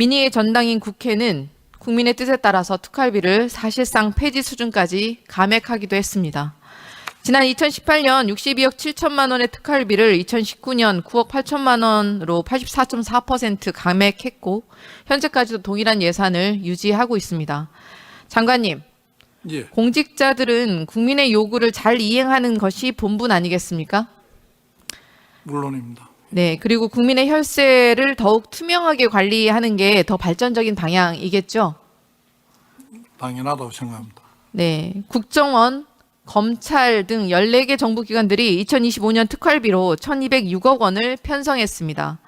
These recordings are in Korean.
민의의 전당인 국회는 국민의 뜻에 따라서 특활비를 사실상 폐지 수준까지 감액하기도 했습니다. 지난 2018년 62억 7천만 원의 특활비를 2019년 9억 8천만 원으로 84.4% 감액했고 현재까지도 동일한 예산을 유지하고 있습니다. 장관님, 예. 공직자들은 국민의 요구를 잘 이행하는 것이 본분 아니겠습니까? 물론입니다. 네, 그리고 국민의 혈세를 더욱 투명하게 관리하는 게 더 발전적인 방향이겠죠? 당연하다고 생각합니다. 네, 국정원, 검찰 등 14개 정부기관들이 2025년 특활비로 1,206억 원을 편성했습니다.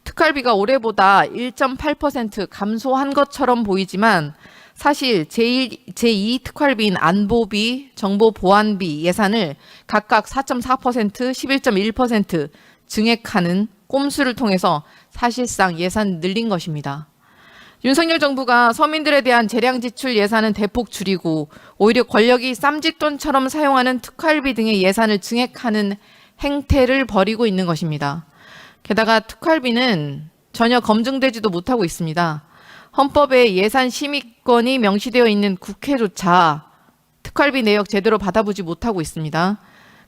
특활비가 올해보다 1.8% 감소한 것처럼 보이지만 사실 제2 특활비인 안보비, 정보보안비 예산을 각각 4.4%, 11.1% 증액하는 꼼수를 통해서 사실상 예산 늘린 것입니다. 윤석열 정부가 서민들에 대한 재량 지출 예산은 대폭 줄이고 오히려 권력이 쌈짓돈처럼 사용하는 특활비 등의 예산을 증액하는 행태를 벌이고 있는 것입니다. 게다가 특활비는 전혀 검증되지도 못하고 있습니다. 헌법에 예산 심의권이 명시되어 있는 국회조차 특활비 내역 제대로 받아보지 못하고 있습니다.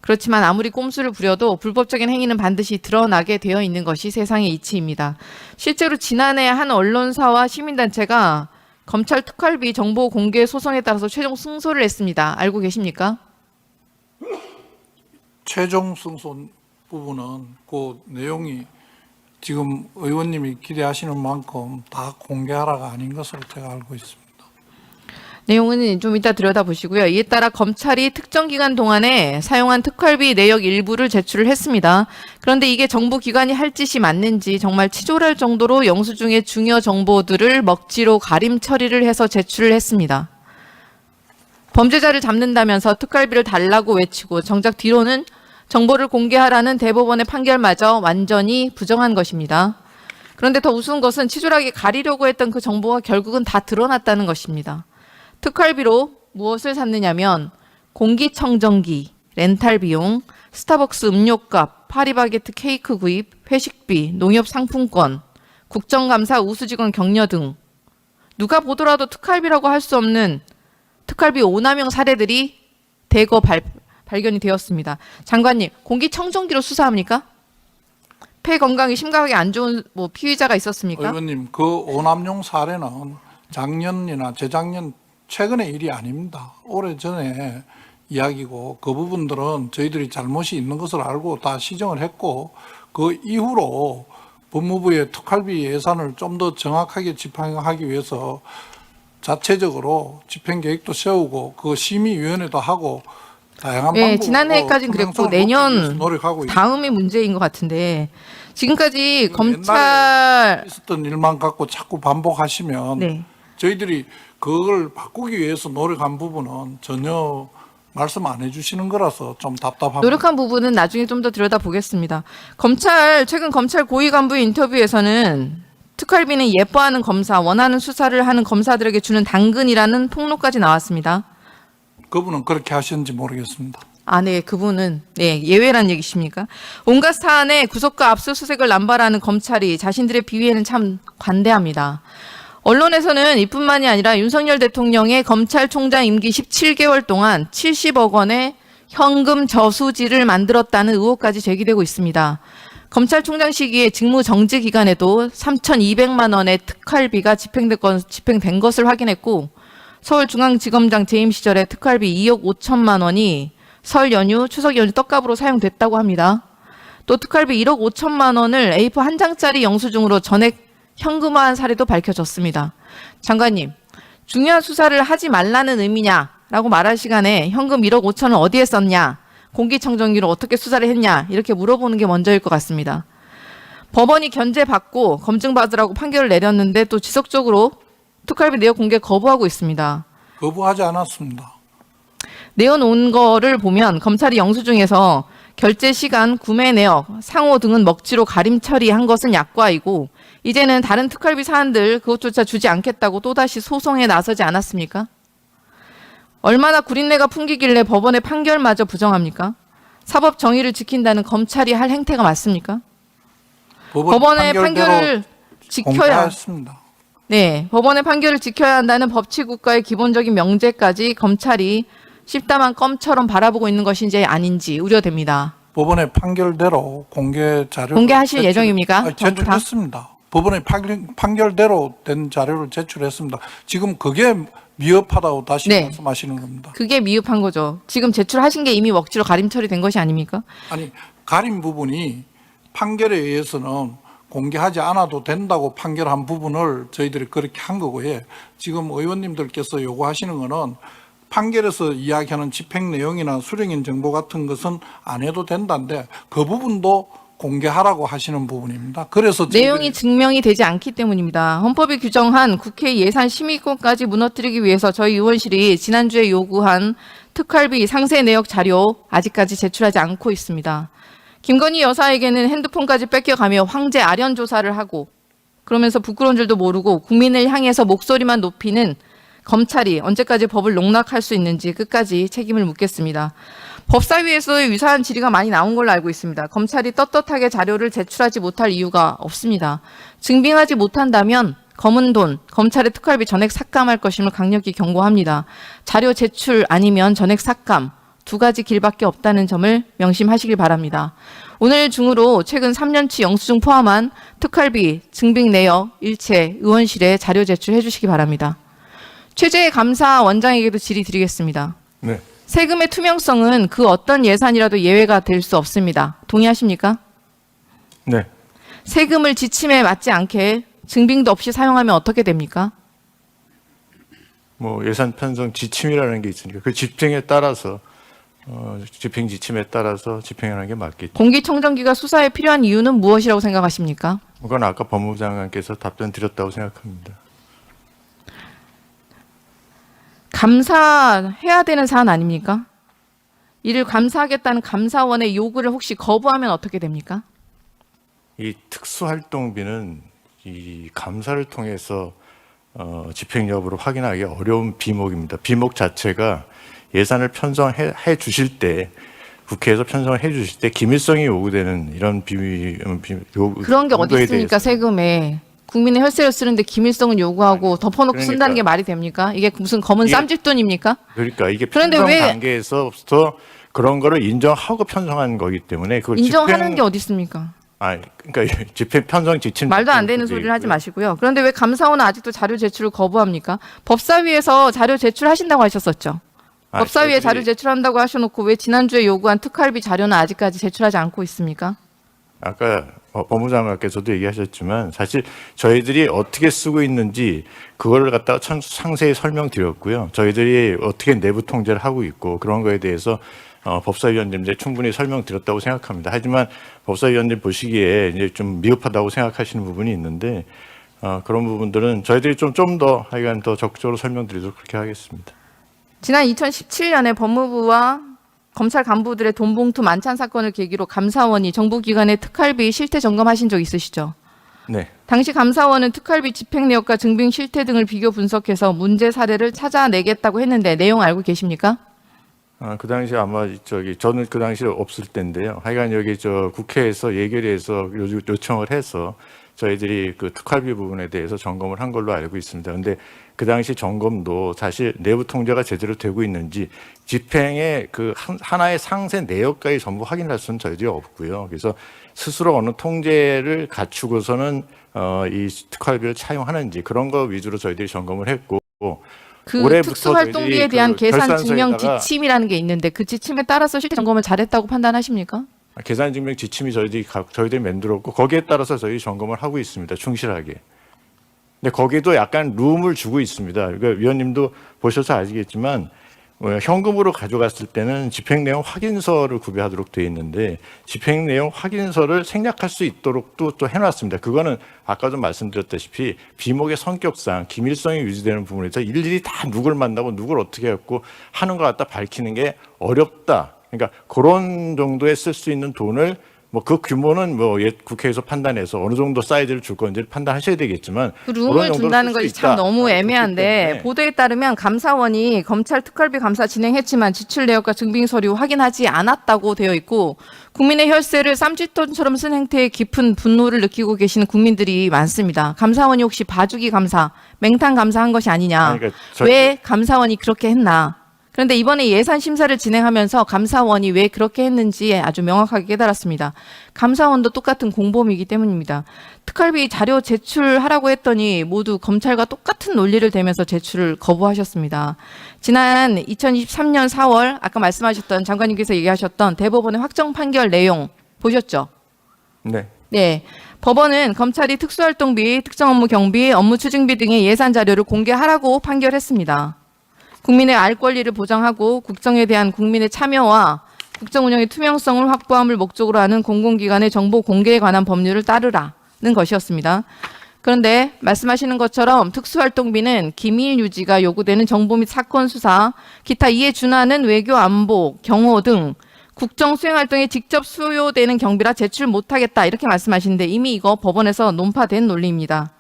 그렇지만 아무리 꼼수를 부려도 불법적인 행위는 반드시 드러나게 되어 있는 것이 세상의 이치입니다. 실제로 지난해 한 언론사와 시민단체가 검찰 특활비 정보 공개 소송에 따라서 최종 승소를 했습니다. 알고 계십니까? 최종 승소 부분은 그 내용이 지금 의원님이 기대하시는 만큼 다 공개하라가 아닌 것으로 제가 알고 있습니다. 내용은 좀 이따 들여다보시고요. 이에 따라 검찰이 특정 기간 동안에 사용한 특활비 내역 일부를 제출을 했습니다. 그런데 이게 정부 기관이 할 짓이 맞는지 정말 치졸할 정도로 영수증의 중요 정보들을 먹지로 가림 처리를 해서 제출을 했습니다. 범죄자를 잡는다면서 특활비를 달라고 외치고 정작 뒤로는 정보를 공개하라는 대법원의 판결마저 완전히 부정한 것입니다. 그런데 더 우스운 것은 치졸하게 가리려고 했던 그 정보가 결국은 다 드러났다는 것입니다. 특활비로 무엇을 샀느냐면 공기청정기, 렌탈 비용, 스타벅스 음료값, 파리바게트 케이크 구입, 회식비, 농협 상품권, 국정감사 우수직원 격려 등 누가 보더라도 특활비라고 할 수 없는 특활비 오남용 사례들이 대거 발견이 되었습니다. 장관님, 공기청정기로 수사합니까? 폐 건강이 심각하게 안 좋은 피의자가 있었습니까? 의원님, 그 오남용 사례는 작년이나 재작년 최근의 일이 아닙니다. 오래전에 이야기고 그 부분들은 저희들이 잘못이 있는 것을 알고 다 시정을 했고 그 이후로 법무부의 특활비 예산을 좀 더 정확하게 집행하기 위해서 자체적으로 집행계획도 세우고 그 심의위원회도 하고 다양한 네, 방법으로 지난해까지는 그랬고 투명성을 높이기 위해서 내년 노력하고 다음이 문제인 것 같은데 지금까지 옛날에 검찰 있었던 일만 갖고 자꾸 반복하시면 네. 저희들이 그걸 바꾸기 위해서 노력한 부분은 전혀 말씀 안 해주시는 거라서 좀 답답합니다. 노력한 부분은 나중에 좀 더 들여다보겠습니다. 최근 검찰 고위 간부의 인터뷰에서는 특활비는 예뻐하는 검사, 원하는 수사를 하는 검사들에게 주는 당근이라는 폭로까지 나왔습니다. 그분은 그렇게 하셨는지 모르겠습니다. 아, 네, 그분은 예외란 얘기십니까? 온갖 사안에 구속과 압수수색을 남발하는 검찰이 자신들의 비위에는 참 관대합니다. 언론에서는 이뿐만이 아니라 윤석열 대통령의 검찰총장 임기 17개월 동안 70억 원의 현금 저수지를 만들었다는 의혹까지 제기되고 있습니다. 검찰총장 시기에 직무 정지 기간에도 3,200만 원의 특활비가 집행된 것을 확인했고 서울중앙지검장 재임 시절에 특활비 2억 5천만 원이 설 연휴, 추석 연휴 떡값으로 사용됐다고 합니다. 또 특활비 1억 5천만 원을 A4 한 장짜리 영수증으로 전액 현금화한 사례도 밝혀졌습니다. 장관님, 중요한 수사를 하지 말라는 의미냐라고 말할 시간에 현금 1억 5천을 어디에 썼냐, 공기청정기로 어떻게 수사를 했냐 이렇게 물어보는 게 먼저일 것 같습니다. 법원이 견제받고 검증받으라고 판결을 내렸는데 또 지속적으로 특활비 내역 공개 거부하고 있습니다. 거부하지 않았습니다. 내어놓은 거를 보면 검찰이 영수증에서 결제 시간, 구매 내역, 상호 등은 먹지로 가림 처리한 것은 약과이고 이제는 다른 특활비 사안들 그것조차 주지 않겠다고 또다시 소송에 나서지 않았습니까? 얼마나 구린내가 풍기길래 법원의 판결마저 부정합니까? 사법 정의를 지킨다는 검찰이 할 행태가 맞습니까? 법원의 판결을 지켜야 공개했습니다. 네, 법원의 판결을 지켜야 한다는 법치국가의 기본적인 명제까지 검찰이 씹다만 껌처럼 바라보고 있는 것인지 아닌지 우려됩니다. 법원의 판결대로 공개 자료를 공개하실 예정입니까? 전부 다? 제출했습니다. 법원의 판결대로 된 자료를 제출했습니다. 지금 그게 미흡하다고 다시 네. 말씀하시는 겁니다. 그게 미흡한 거죠. 지금 제출하신 게 이미 억지로 가림 처리된 것이 아닙니까? 아니, 가린 부분이 판결에 의해서는 공개하지 않아도 된다고 판결한 부분을 저희들이 그렇게 한 거고요. 지금 의원님들께서 요구하시는 거는 판결에서 이야기하는 집행 내용이나 수령인 정보 같은 것은 안 해도 된다는데 그 부분도 공개하라고 하시는 부분입니다. 그래서 내용이 증명이 되지 않기 때문입니다. 헌법이 규정한 국회 예산 심의권까지 무너뜨리기 위해서 저희 의원실이 지난주에 요구한 특활비 상세 내역 자료 아직까지 제출하지 않고 있습니다. 김건희 여사에게는 핸드폰까지 뺏겨가며 황제 아련 조사를 하고 그러면서 부끄러운 줄도 모르고 국민을 향해서 목소리만 높이는 검찰이 언제까지 법을 농락할 수 있는지 끝까지 책임을 묻겠습니다. 법사위에서의 유사한 질의가 많이 나온 걸로 알고 있습니다. 검찰이 떳떳하게 자료를 제출하지 못할 이유가 없습니다. 증빙하지 못한다면 검은 돈, 검찰의 특활비 전액 삭감할 것임을 강력히 경고합니다. 자료 제출 아니면 전액 삭감, 두 가지 길밖에 없다는 점을 명심하시길 바랍니다. 오늘 중으로 최근 3년치 영수증 포함한 특활비, 증빙 내역, 일체 의원실에 자료 제출해 주시기 바랍니다. 최재해 감사원장에게도 질의 드리겠습니다. 네. 세금의 투명성은 그 어떤 예산이라도 예외가 될 수 없습니다. 동의하십니까? 네. 세금을 지침에 맞지 않게 증빙도 없이 사용하면 어떻게 됩니까? 뭐 예산 편성 지침이라는 게 있으니까 그 집행에 따라서 집행 지침에 따라서 집행하는 게 맞겠죠. 공기청정기가 수사에 필요한 이유는 무엇이라고 생각하십니까? 그건 아까 법무부 장관께서 답변 드렸다고 생각합니다. 감사해야 되는 사안 아닙니까? 이를 감사하겠다는 감사원의 요구를 혹시 거부하면 어떻게 됩니까? 이 특수활동비는 이 감사를 통해서 집행 여부를 확인하기 어려운 비목입니다. 비목 자체가 예산을 편성해 주실 때 국회에서 편성을 해 주실 때 기밀성이 요구되는 이런 그런 게 어디 용도에 있습니까? 대해서. 세금에. 국민의 혈세를 쓰는데 기밀성은 요구하고 덮어놓고 그러니까. 쓴다는 게 말이 됩니까? 이게 무슨 검은 이게- 쌈짓돈입니까? 그러니까 이게 그런데 편성 왜- 단계에서부터 그런 거를 인정하고 편성한 거기 때문에 그걸 인정하는 게 어디 있습니까? 그러니까 집행 편성 지침 말도 안 되는 소리를 하지 마시고요. 그런데 왜 감사원은 아직도 자료 제출을 거부합니까? 법사위에서 자료 제출하신다고 하셨었죠. 법사위에 자료 제출한다고 하셔놓고 왜 지난주에 요구한 특활비 자료는 아직까지 제출하지 않고 있습니까? 아까 법무장관께서도 얘기하셨지만 사실 저희들이 어떻게 쓰고 있는지 그거를 갖다가 상세히 설명드렸고요. 저희들이 어떻게 내부 통제를 하고 있고 그런 거에 대해서 법사위원님들 충분히 설명드렸다고 생각합니다. 하지만 법사위원님 보시기에 이제 좀 미흡하다고 생각하시는 부분이 있는데 그런 부분들은 저희들이 좀 더 하여간 더 적극적으로 설명드리도록 그렇게 하겠습니다. 지난 2017년에 법무부와 검찰 간부들의 돈봉투 만찬 사건을 계기로 감사원이 정부기관의 특활비 실태 점검하신 적 있으시죠? 네. 당시 감사원은 특활비 집행 내역과 증빙 실태 등을 비교 분석해서 문제 사례를 찾아내겠다고 했는데 내용 알고 계십니까? 그 당시 아마 저는 그 당시에 없을 때인데요. 하여간 여기 국회에서 예결위에서 요청을 해서 저희들이 그 특활비 부분에 대해서 점검을 한 걸로 알고 있습니다. 근데 그 당시 점검도 사실 내부 통제가 제대로 되고 있는지 집행의 그 하나의 상세 내역까지 전부 확인할 수는 저희들이 없고요. 그래서 스스로 어느 통제를 갖추고서는 이 특활비를 차용하는지 그런 거 위주로 저희들이 점검을 했고 그 올해부터 특수활동비에 저희들이 대한 그 계산 증명 결산서에다가 지침이라는 게 있는데 그 지침에 따라서 실태 점검을 잘했다고 판단하십니까? 계산 증명 지침이 저희들이 만들었고 거기에 따라서 저희 점검을 하고 있습니다. 충실하게. 근데 거기에도 약간 룸을 주고 있습니다. 그러니까 위원님도 보셔서 아시겠지만 현금으로 가져갔을 때는 집행 내용 확인서를 구비하도록 되어 있는데 집행 내용 확인서를 생략할 수 있도록 또 해놨습니다. 그거는 아까도 말씀드렸다시피 비목의 성격상 기밀성이 유지되는 부분에서 일일이 다 누굴 만나고 누굴 어떻게 했고 하는 것 갖다 밝히는 게 어렵다. 그러니까 그런 정도에 쓸 수 있는 돈을 뭐 그 규모는 뭐 국회에서 판단해서 어느 정도 사이즈를 줄 건지 판단하셔야 되겠지만 그 어느 룸을 정도로 준다는 쓸수 것이 참 있다. 너무 그렇기 애매한데 때문에 보도에 따르면 감사원이 검찰 특활비 감사 진행했지만 지출 내역과 증빙 서류 확인하지 않았다고 되어 있고 국민의 혈세를 쌈짓돈처럼 쓴 행태에 깊은 분노를 느끼고 계시는 국민들이 많습니다. 감사원이 혹시 봐주기 감사, 맹탕 감사한 것이 아니냐? 아니, 그러니까 왜 감사원이 그렇게 했나? 그런데 이번에 예산 심사를 진행하면서 감사원이 왜 그렇게 했는지 아주 명확하게 깨달았습니다. 감사원도 똑같은 공범이기 때문입니다. 특활비 자료 제출하라고 했더니 모두 검찰과 똑같은 논리를 대면서 제출을 거부하셨습니다. 지난 2023년 4월 아까 말씀하셨던 장관님께서 얘기하셨던 대법원의 확정 판결 내용 보셨죠? 네. 네. 법원은 검찰이 특수활동비, 특정 업무 경비, 업무 추징비 등의 예산 자료를 공개하라고 판결했습니다. 국민의 알 권리를 보장하고 국정에 대한 국민의 참여와 국정 운영의 투명성을 확보함을 목적으로 하는 공공기관의 정보 공개에 관한 법률을 따르라는 것이었습니다. 그런데 말씀하시는 것처럼 특수활동비는 기밀 유지가 요구되는 정보 및 사건 수사, 기타 이에 준하는 외교 안보, 경호 등 국정 수행 활동에 직접 수요되는 경비라 제출 못하겠다 이렇게 말씀하시는데 이미 이거 법원에서 논파된 논리입니다.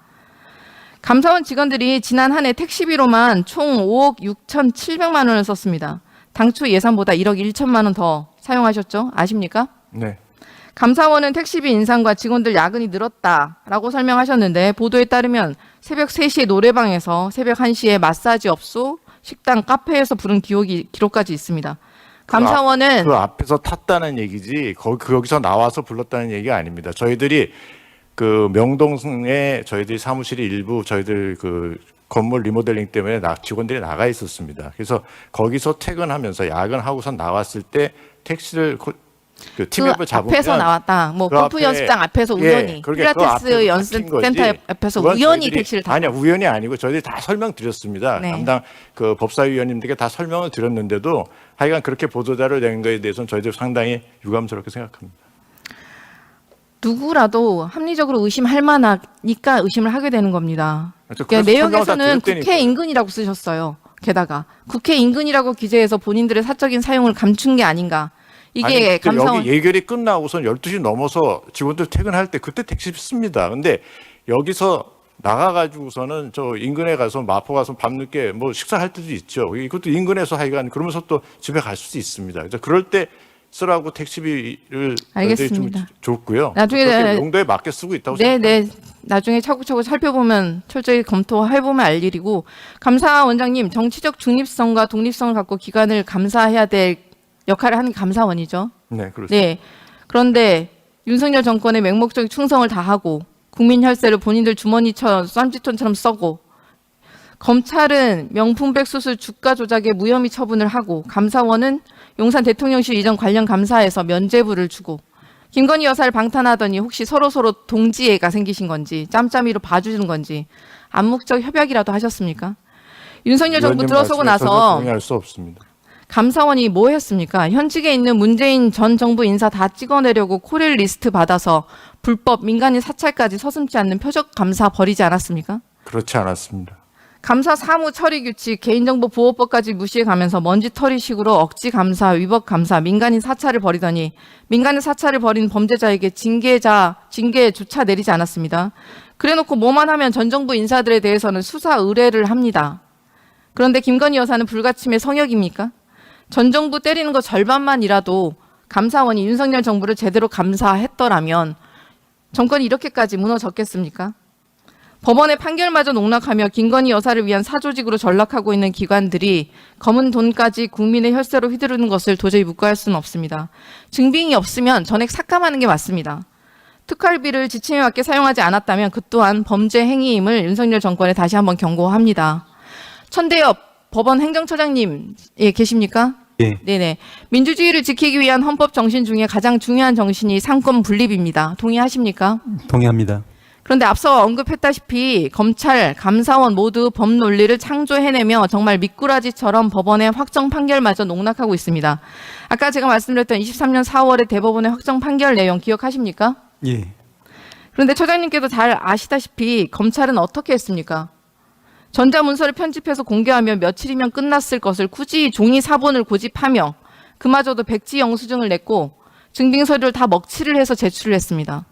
감사원 직원들이 지난 한 해 택시비로만 총 5억 6,700만 원을 썼습니다. 당초 예산보다 1억 1천만 원 더 사용하셨죠? 아십니까? 네. 감사원은 택시비 인상과 직원들 야근이 늘었다라고 설명하셨는데 보도에 따르면 새벽 3시에 노래방에서 새벽 1시에 마사지 업소, 식당, 카페에서 부른 기록까지 있습니다. 감사원은 그 앞에서 탔다는 얘기지 거기서 나와서 불렀다는 얘기가 아닙니다. 저희들이 그 명동에 저희들이 사무실이 일부 저희들 그 건물 리모델링 때문에 직원들이 나가 있었습니다. 그래서 거기서 퇴근하면서 야근하고서 나왔을 때 택시를 그 팀앱을 잡으면 앞에서 나왔다. 뭐 그 골프 앞에- 연습장 앞에서 우연히 그러니까 그 필라테스 앞에서 연습센터 탁힌 거지. 앞에서 그건 우연히 저희들이- 택시를 타고 아니야 우연이 아니고 저희들이 다 설명드렸습니다. 네. 담당 그 법사위원님들께 다 설명을 드렸는데도 하여간 그렇게 보도자를 낸 거에 대해서는 저희들 상당히 유감스럽게 생각합니다. 누구라도 합리적으로 의심할 만하니까 의심을 하게 되는 겁니다. 그래서 그러니까 설명을 다 내역에서는 드렸다니까요. 국회 인근이라고 쓰셨어요. 게다가 국회 인근이라고 기재해서 본인들의 사적인 사용을 감춘 게 아닌가. 이게 아니, 그때 감사원 여기 예결이 끝나고선 12시 넘어서 직원들 퇴근할 때 그때 택시 씁니다. 근데 여기서 나가가지고서는 저 인근에 가서 마포 가서 밤늦게 뭐 식사할 때도 있죠. 이것도 인근에서 하여간 그러면서 또 집에 갈 수도 있습니다. 그래서 그럴 때 쓰라고 택시비를 알겠습니다. 좀 줬고요. 나중에 그렇게 용도에 맞게 쓰고 있다고 생각합니다. 네. 나중에 차곡차곡 살펴보면 철저히 검토해보면 알 일이고 감사원장님 정치적 중립성과 독립성을 갖고 기관을 감사해야 될 역할을 하는 게 감사원이죠. 네, 그렇습니다. 네. 그런데 윤석열 정권의 맹목적인 충성을 다하고 국민 혈세를 본인들 주머니처럼 쌈짓돈처럼 써고 검찰은 명품백 수수 주가 조작에 무혐의 처분을 하고 감사원은 용산 대통령실 이전 관련 감사에서 면죄부를 주고 김건희 여사를 방탄하더니 혹시 서로 동지애가 생기신 건지 짬짬이로 봐주는 건지 암묵적 협약이라도 하셨습니까? 윤석열 정부 의원님 들어서고 말씀에 전혀 나서 동의할 수 없습니다. 감사원이 뭐 했습니까? 현직에 있는 문재인 전 정부 인사 다 찍어내려고 코릴 리스트 받아서 불법 민간인 사찰까지 서슴지 않는 표적 감사 벌이지 않았습니까? 그렇지 않았습니다. 감사 사무 처리 규칙, 개인정보 보호법까지 무시해가면서 먼지털이식으로 억지 감사, 위법 감사, 민간인 사찰을 벌이더니 민간인 사찰을 벌인 범죄자에게 징계조차 내리지 않았습니다. 그래놓고 뭐만 하면 전 정부 인사들에 대해서는 수사 의뢰를 합니다. 그런데 김건희 여사는 불가침의 성역입니까? 전 정부 때리는 거 절반만이라도 감사원이 윤석열 정부를 제대로 감사했더라면 정권이 이렇게까지 무너졌겠습니까? 법원의 판결마저 농락하며 김건희 여사를 위한 사조직으로 전락하고 있는 기관들이 검은 돈까지 국민의 혈세로 휘두르는 것을 도저히 묵과할 수는 없습니다. 증빙이 없으면 전액 삭감하는 게 맞습니다. 특활비를 지침에 맞게 사용하지 않았다면 그 또한 범죄 행위임을 윤석열 정권에 다시 한번 경고합니다. 천대엽 법원 행정처장님 계십니까? 예. 네네. 민주주의를 지키기 위한 헌법 정신 중에 가장 중요한 정신이 상권 분립입니다. 동의하십니까? 동의합니다. 그런데 앞서 언급했다시피 검찰, 감사원 모두 법 논리를 창조해내며 정말 미꾸라지처럼 법원의 확정 판결마저 농락하고 있습니다. 아까 제가 말씀드렸던 23년 4월에 대법원의 확정 판결 내용 기억하십니까? 예. 그런데 처장님께도 잘 아시다시피 검찰은 어떻게 했습니까? 전자문서를 편집해서 공개하며 며칠이면 끝났을 것을 굳이 종이 사본을 고집하며 그마저도 백지 영수증을 냈고 증빙 서류를 다 먹칠을 해서 제출을 했습니다.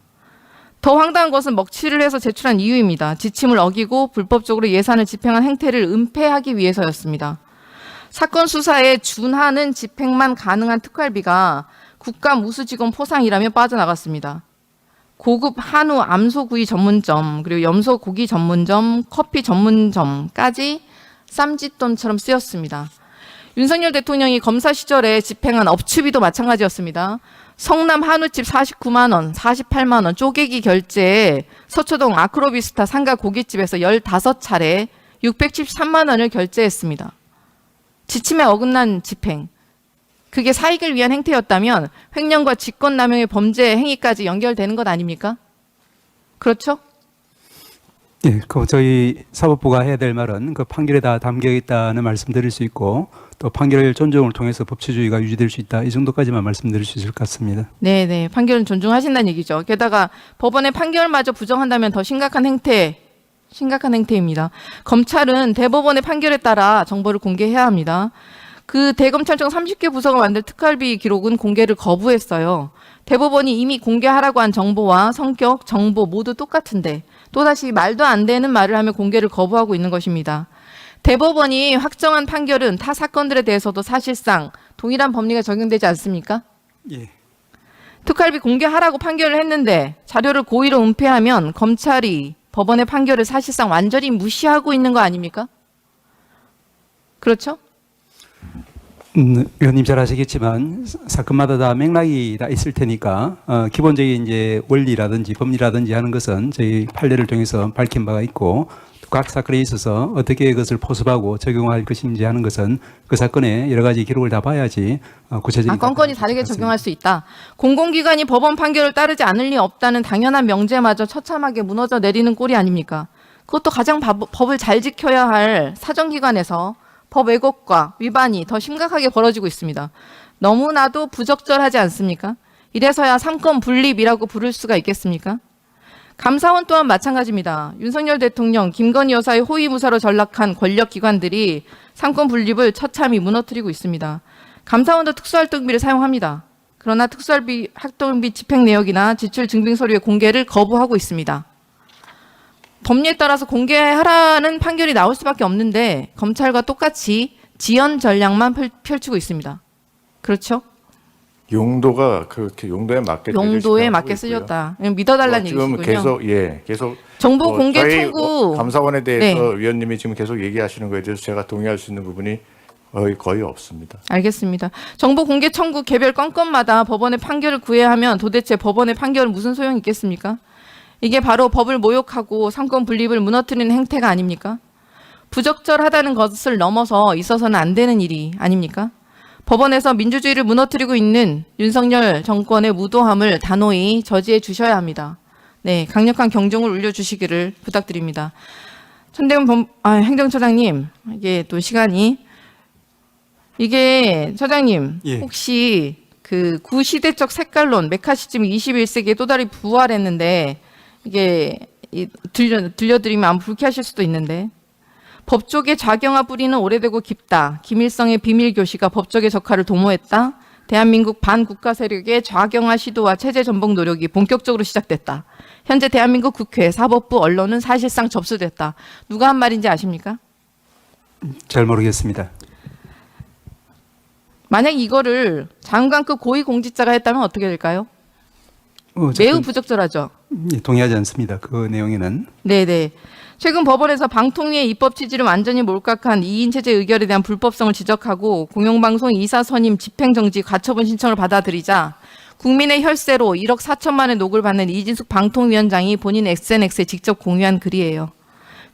더 황당한 것은 먹칠을 해서 제출한 이유입니다. 지침을 어기고 불법적으로 예산을 집행한 행태를 은폐하기 위해서였습니다. 사건 수사에 준하는 집행만 가능한 특활비가 국감 우수직원 포상이라며 빠져나갔습니다. 고급 한우 암소구이 전문점, 그리고 염소 고기 전문점, 커피 전문점까지 쌈짓돈처럼 쓰였습니다. 윤석열 대통령이 검사 시절에 집행한 업추비도 마찬가지였습니다. 성남 한우집 49만 원, 48만 원 쪼개기 결제에 서초동 아크로비스타 상가 고깃집에서 15차례 613만 원을 결제했습니다. 지침에 어긋난 집행. 그게 사익을 위한 행태였다면 횡령과 직권남용의 범죄 행위까지 연결되는 것 아닙니까? 그렇죠? 예, 그 저희 사법부가 해야 될 말은 그 판결에 다 담겨 있다는 말씀드릴 수 있고 또 판결 존중을 통해서 법치주의가 유지될 수 있다 이 정도까지만 말씀드릴 수 있을 것 같습니다. 네, 판결은 존중하신다는 얘기죠. 게다가 법원의 판결마저 부정한다면 더 심각한 행태입니다. 검찰은 대법원의 판결에 따라 정보를 공개해야 합니다. 그 대검찰청 30개 부서가 만든 특활비 기록은 공개를 거부했어요. 대법원이 이미 공개하라고 한 정보와 성격, 정보 모두 똑같은데 또다시 말도 안 되는 말을 하며 공개를 거부하고 있는 것입니다. 대법원이 확정한 판결은 타 사건들에 대해서도 사실상 동일한 법리가 적용되지 않습니까? 예. 특활비 공개하라고 판결을 했는데 자료를 고의로 은폐하면 검찰이 법원의 판결을 사실상 완전히 무시하고 있는 거 아닙니까? 그렇죠? 의원님 잘 아시겠지만 사건마다 다 맥락이 다 있을 테니까 기본적인 이제 원리라든지 법리라든지 하는 것은 저희 판례를 통해서 밝힌 바가 있고 각 사건에 있어서 어떻게 그것을 포섭하고 적용할 것인지 하는 것은 그 사건의 여러 가지 기록을 다 봐야지 구체적인. 건건이 다르게 적용할 수 있다. 공공기관이 법원 판결을 따르지 않을 리 없다는 당연한 명제마저 처참하게 무너져 내리는 꼴이 아닙니까? 그것도 가장 법을 잘 지켜야 할 사정기관에서 법 왜곡과 위반이 더 심각하게 벌어지고 있습니다. 너무나도 부적절하지 않습니까? 이래서야 삼권 분립이라고 부를 수가 있겠습니까? 감사원 또한 마찬가지입니다. 윤석열 대통령, 김건희 여사의 호위무사로 전락한 권력기관들이 삼권 분립을 처참히 무너뜨리고 있습니다. 감사원도 특수활동비를 사용합니다. 그러나 특수활동비 집행 내역이나 지출 증빙 서류의 공개를 거부하고 있습니다. 법리에 따라서 공개하라는 판결이 나올 수밖에 없는데 검찰과 똑같이 지연 전략만 펼치고 있습니다. 그렇죠? 용도가 그렇게 용도에 맞게 용도에 맞게 쓰였다. 믿어달라는 지금 얘기시군요. 계속 정보 공개 저희 청구. 감사원에 대해서 네. 위원님이 지금 계속 얘기하시는 거에 대해서 제가 동의할 수 있는 부분이 거의 없습니다. 알겠습니다. 정보 공개 청구 개별 건건마다 법원의 판결을 구해야 하면 도대체 법원의 판결은 무슨 소용이 있겠습니까? 이게 바로 법을 모욕하고 삼권 분립을 무너뜨리는 행태가 아닙니까? 부적절하다는 것을 넘어서 있어서는 안 되는 일이 아닙니까? 법원에서 민주주의를 무너뜨리고 있는 윤석열 정권의 무도함을 단호히 저지해 주셔야 합니다. 네, 강력한 경종을 울려주시기를 부탁드립니다. 천대훈 행정처장님, 이게 또 시간이 처장님, 예. 혹시 그 구시대적 색깔론 메카시즘 21세기에 또 다른 부활했는데 이게 들려드리면 아마 불쾌하실 수도 있는데 법조계 좌경화 뿌리는 오래되고 깊다. 김일성의 비밀교시가 법조계 적화를 도모했다. 대한민국 반국가 세력의 좌경화 시도와 체제 전복 노력이 본격적으로 시작됐다. 현재 대한민국 국회, 사법부, 언론은 사실상 접수됐다. 누가 한 말인지 아십니까? 잘 모르겠습니다. 만약 이거를 장관급 고위공직자가 했다면 어떻게 될까요? 매우 부적절하죠. 동의하지 않습니다. 그 내용에는. 네네. 최근 법원에서 방통위의 입법 취지를 완전히 몰각한 2인 체제 의결에 대한 불법성을 지적하고 공영방송 이사 선임 집행정지 가처분 신청을 받아들이자 국민의 혈세로 1억 4천만의 녹을 받는 이진숙 방통위원장이 본인 SNS에 직접 공유한 글이에요.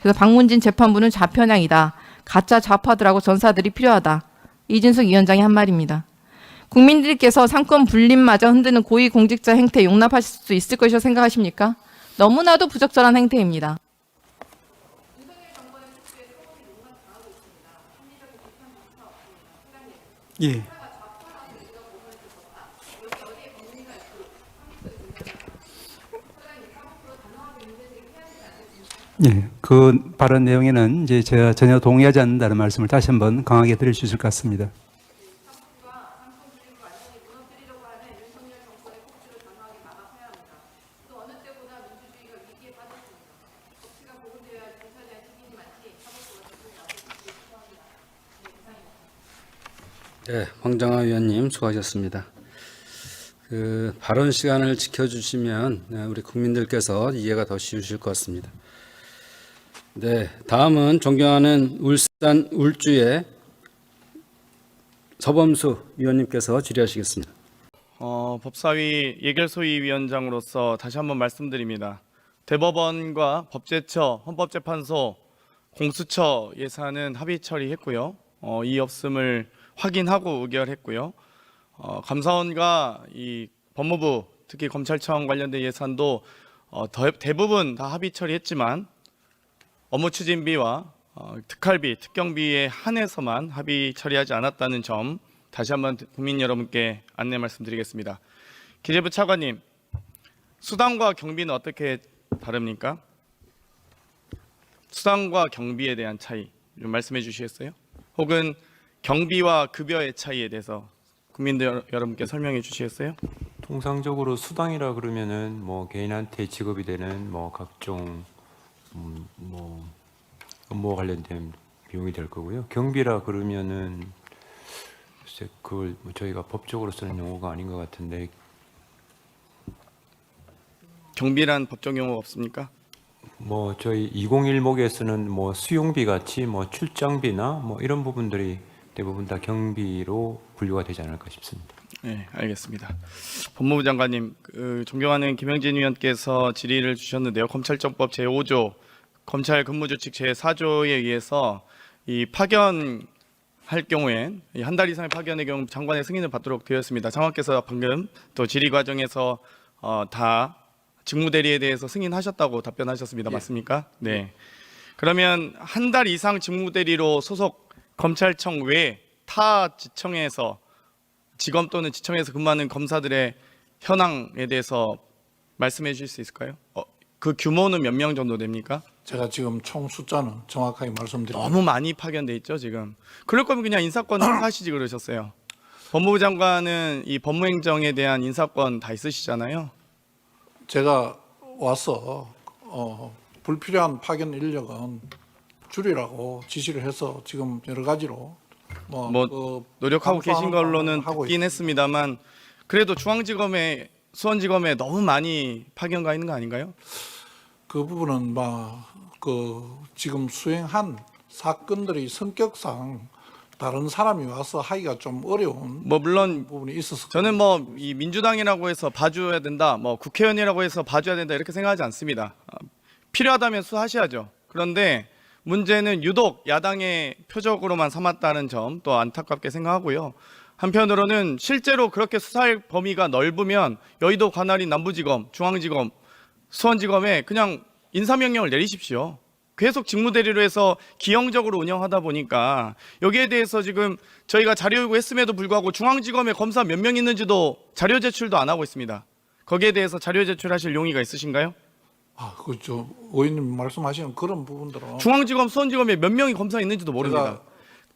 그래서 박문진 재판부는 좌편향이다. 가짜 좌파들하고 전사들이 필요하다. 이진숙 위원장이 한 말입니다. 국민들께서 삼권 분립마저 흔드는 고위공직자 행태 용납하실 수 있을 것이라고 생각하십니까? 너무나도 부적절한 행태입니다. 예. 예, 그 발언 내용에는 이제 제가 전혀 동의하지 않는다는 말씀을 다시 한번 강하게 드릴 수 있을 것 같습니다. 네, 황정화 위원님 수고하셨습니다. 그 발언 시간을 지켜주시면 우리 국민들께서 이해가 더 쉬우실 것 같습니다. 네, 다음은 존경하는 울산 울주의 서범수 위원님께서 질의하시겠습니다. 법사위 예결소위 위원장으로서 다시 한번 말씀드립니다. 대법원과 법제처, 헌법재판소, 공수처 예산은 합의 처리했고요. 이의 없음을 확인하고 의결했고요. 감사원과 이 법무부, 특히 검찰청 관련된 예산도 대부분 다 합의 처리했지만 업무 추진비와 특활비, 특경비에 한해서만 합의 처리하지 않았다는 점 다시 한번 국민 여러분께 안내 말씀드리겠습니다. 기재부 차관님, 수당과 경비는 어떻게 다릅니까? 수당과 경비에 대한 차이 좀 말씀해 주시겠어요? 혹은 경비와 급여의 차이에 대해서 국민들 여러분께 설명해 주시겠어요? 통상적으로 수당이라 그러면은 뭐 개인한테 지급이 되는 뭐 각종 뭐 업무와 관련된 비용이 될 거고요. 경비라 그러면은 글쎄 그걸 뭐 저희가 법적으로 쓰는 용어가 아닌 것 같은데 경비란 법적 용어가 없습니까? 뭐 저희 201목에 쓰는 뭐 수용비 같이 뭐 출장비나 뭐 이런 부분들이 대부분 다 경비로 분류가 되지 않을까 싶습니다. 네, 알겠습니다. 법무부 장관님, 존경하는 김영진 위원께서 질의를 주셨는데요. 검찰청법 제5조, 검찰 근무규칙 제4조에 의해서 이 파견할 경우엔 한 달 이상의 파견의 경우 장관의 승인을 받도록 되었습니다. 장관께서 방금 또 질의 과정에서 다 직무대리에 대해서 승인하셨다고 답변하셨습니다. 맞습니까? 네. 그러면 한 달 이상 직무대리로 소속 검찰청 외 타 지청에서 지검 또는 지청에서 근무하는 검사들의 현황에 대해서 말씀해 주실 수 있을까요? 그 규모는 몇 명 정도 됩니까? 제가 지금 총 숫자는 정확하게 말씀드립니다. 너무 많이 파견돼 있죠 지금. 그럴 거면 그냥 인사권 행사하시지 그러셨어요. 법무부 장관은 이 법무행정에 대한 인사권 다 있으시잖아요. 제가 와서 불필요한 파견 인력은 줄이라고 지시를 해서 지금 여러 가지로 노력하고 계신 걸로는 하고 듣긴 했습니다만 그래도 중앙지검에 수원지검에 너무 많이 파견 가 있는 거 아닌가요? 그 부분은 지금 수행한 사건들이 성격상 다른 사람이 와서 하기가 좀 어려운 물론 부분이 있어서 저는 이 민주당이라고 해서 봐줘야 된다, 국회의원이라고 해서 봐줘야 된다 이렇게 생각하지 않습니다. 필요하다면 수하셔야죠. 그런데 문제는 유독 야당의 표적으로만 삼았다는 점 또 안타깝게 생각하고요. 한편으로는 실제로 그렇게 수사할 범위가 넓으면 여의도 관할인 남부지검, 중앙지검, 수원지검에 그냥 인사명령을 내리십시오. 계속 직무대리로 해서 기형적으로 운영하다 보니까 여기에 대해서 지금 저희가 자료 요구했음에도 불구하고 중앙지검에 검사 몇 명 있는지도 자료 제출도 안 하고 있습니다. 거기에 대해서 자료 제출하실 용의가 있으신가요? 의원님 말씀하시는 그런 부분들은 중앙지검, 수원지검에 몇 명이 검사 있는지도 모릅니다.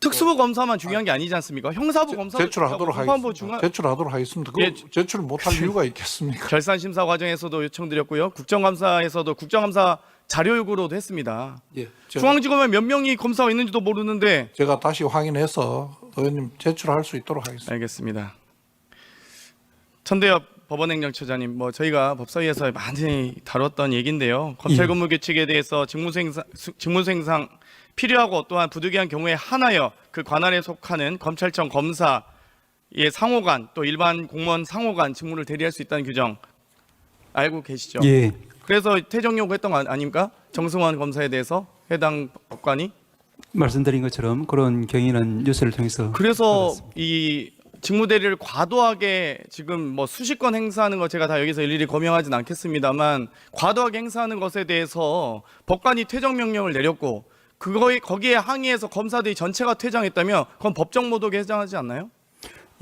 특수부 검사만 중요한 게 아니지 않습니까? 형사부 검사 제출하도록 하겠습니다. 제출하도록 하겠습니다. 그 제출을 못할 이유가 있겠습니까? 결산심사 과정에서도 요청드렸고요. 국정감사에서도 국정감사 자료 요구로도 했습니다. 중앙지검에 몇 명이 검사가 있는지도 모르는데 제가 다시 확인해서 의원님 제출할 수 있도록 하겠습니다. 알겠습니다. 천대엽 법원행정처장님, 저희가 법사위에서 많이 다뤘던 얘기인데요. 검찰근무규칙에 대해서 직무수행상 필요하고 또한 부득이한 경우에 한하여 그 관할에 속하는 검찰청 검사의 상호간 또 일반 공무원 상호간 직무를 대리할 수 있다는 규정 알고 계시죠? 예. 그래서 퇴정 요구했던 거 아닙니까? 정승환 검사에 대해서 해당 법관이 말씀드린 것처럼 그런 경위는 뉴스를 통해서 그래서 이 직무대리를 과도하게 지금 수십 건 행사하는 거 제가 다 여기서 일일이 검명하진 않겠습니다만 과도하게 행사하는 것에 대해서 법관이 퇴정 명령을 내렸고 거기에 항의해서 검사들이 전체가 퇴장했다면 그건 법적 모독에 해당하지 않나요?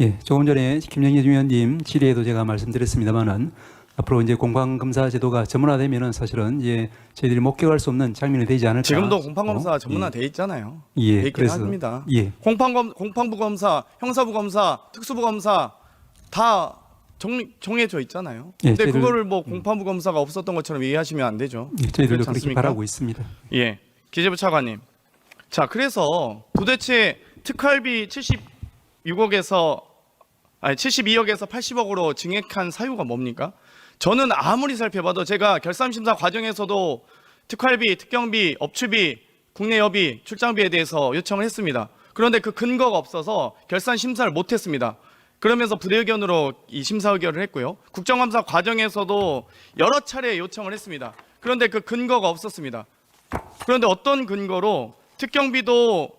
예, 조금 전에 김영진 위원님 질의에도 제가 말씀드렸습니다만은 앞으로 이제 공판검사 제도가 전문화되면은 사실은 이제 저희들이 목격할 수 없는 장면이 되지 않을까. 지금도 공판검사 전문화돼 있잖아요. 예, 돼 있긴 합니다. 예. 공판부 검사, 형사부 검사, 특수부 검사 다 정해져 있잖아요. 예, 근데 그거를 공판부 검사가 없었던 것처럼 이해하시면 안 되죠. 예, 저희들도 그렇지 그렇게 않습니까? 바라고 있습니다. 예, 기재부 차관님. 자, 그래서 도대체 특활비 72억에서 80억으로 증액한 사유가 뭡니까? 저는 아무리 살펴봐도 제가 결산심사 과정에서도 특활비, 특경비, 업추비, 국내 여비, 출장비에 대해서 요청을 했습니다. 그런데 그 근거가 없어서 결산 심사를 못했습니다. 그러면서 부대의견으로 이 심사 의결을 했고요. 국정감사 과정에서도 여러 차례 요청을 했습니다. 그런데 그 근거가 없었습니다. 그런데 어떤 근거로 특경비도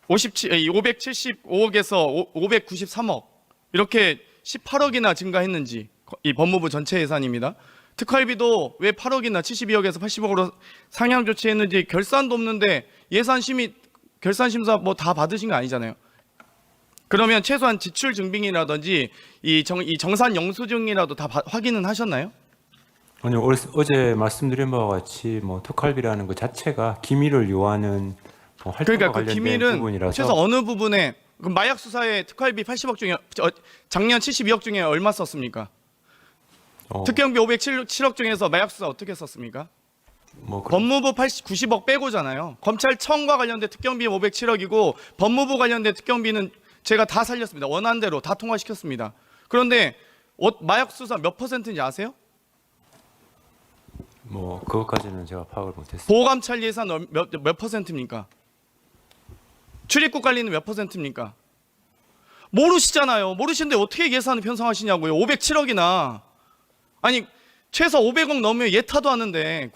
575억에서 593억 이렇게 18억이나 증가했는지, 이 법무부 전체 예산입니다. 특활비도 왜 8억이나 72억에서 80억으로 상향 조치했는지 결산도 없는데 결산심사 뭐 다 받으신 거 아니잖아요. 그러면 최소한 지출 증빙이라든지 이 정산 영수증이라도 다 확인은 하셨나요? 아니요, 어제 말씀드린 바와 같이 뭐 특활비라는 것 자체가 기밀을 요하는 활동과 그러니까 그 관련된 기밀은 부분이라서 최소 어느 부분에 그 마약 수사에 특활비 80억 중에 작년 72억 중에 얼마 썼습니까? 특경비 507억 중에서 마약 수사 어떻게 썼습니까? 뭐 법무부 90억 빼고잖아요. 검찰청과 관련된 특경비 507억이고 법무부 관련된 특경비는 제가 다 살렸습니다. 원안대로 다 통과시켰습니다. 그런데 마약 수사 몇 %인지 아세요? 뭐 그것까지는 제가 파악을 못했습니다. 보감찰 예산 몇 %입니까? 출입국 관리는 몇 %입니까? 모르시잖아요. 모르시는데 어떻게 예산을 편성하시냐고요. 507억이나. 아니 최소 500억 넘으면 예타도 하는데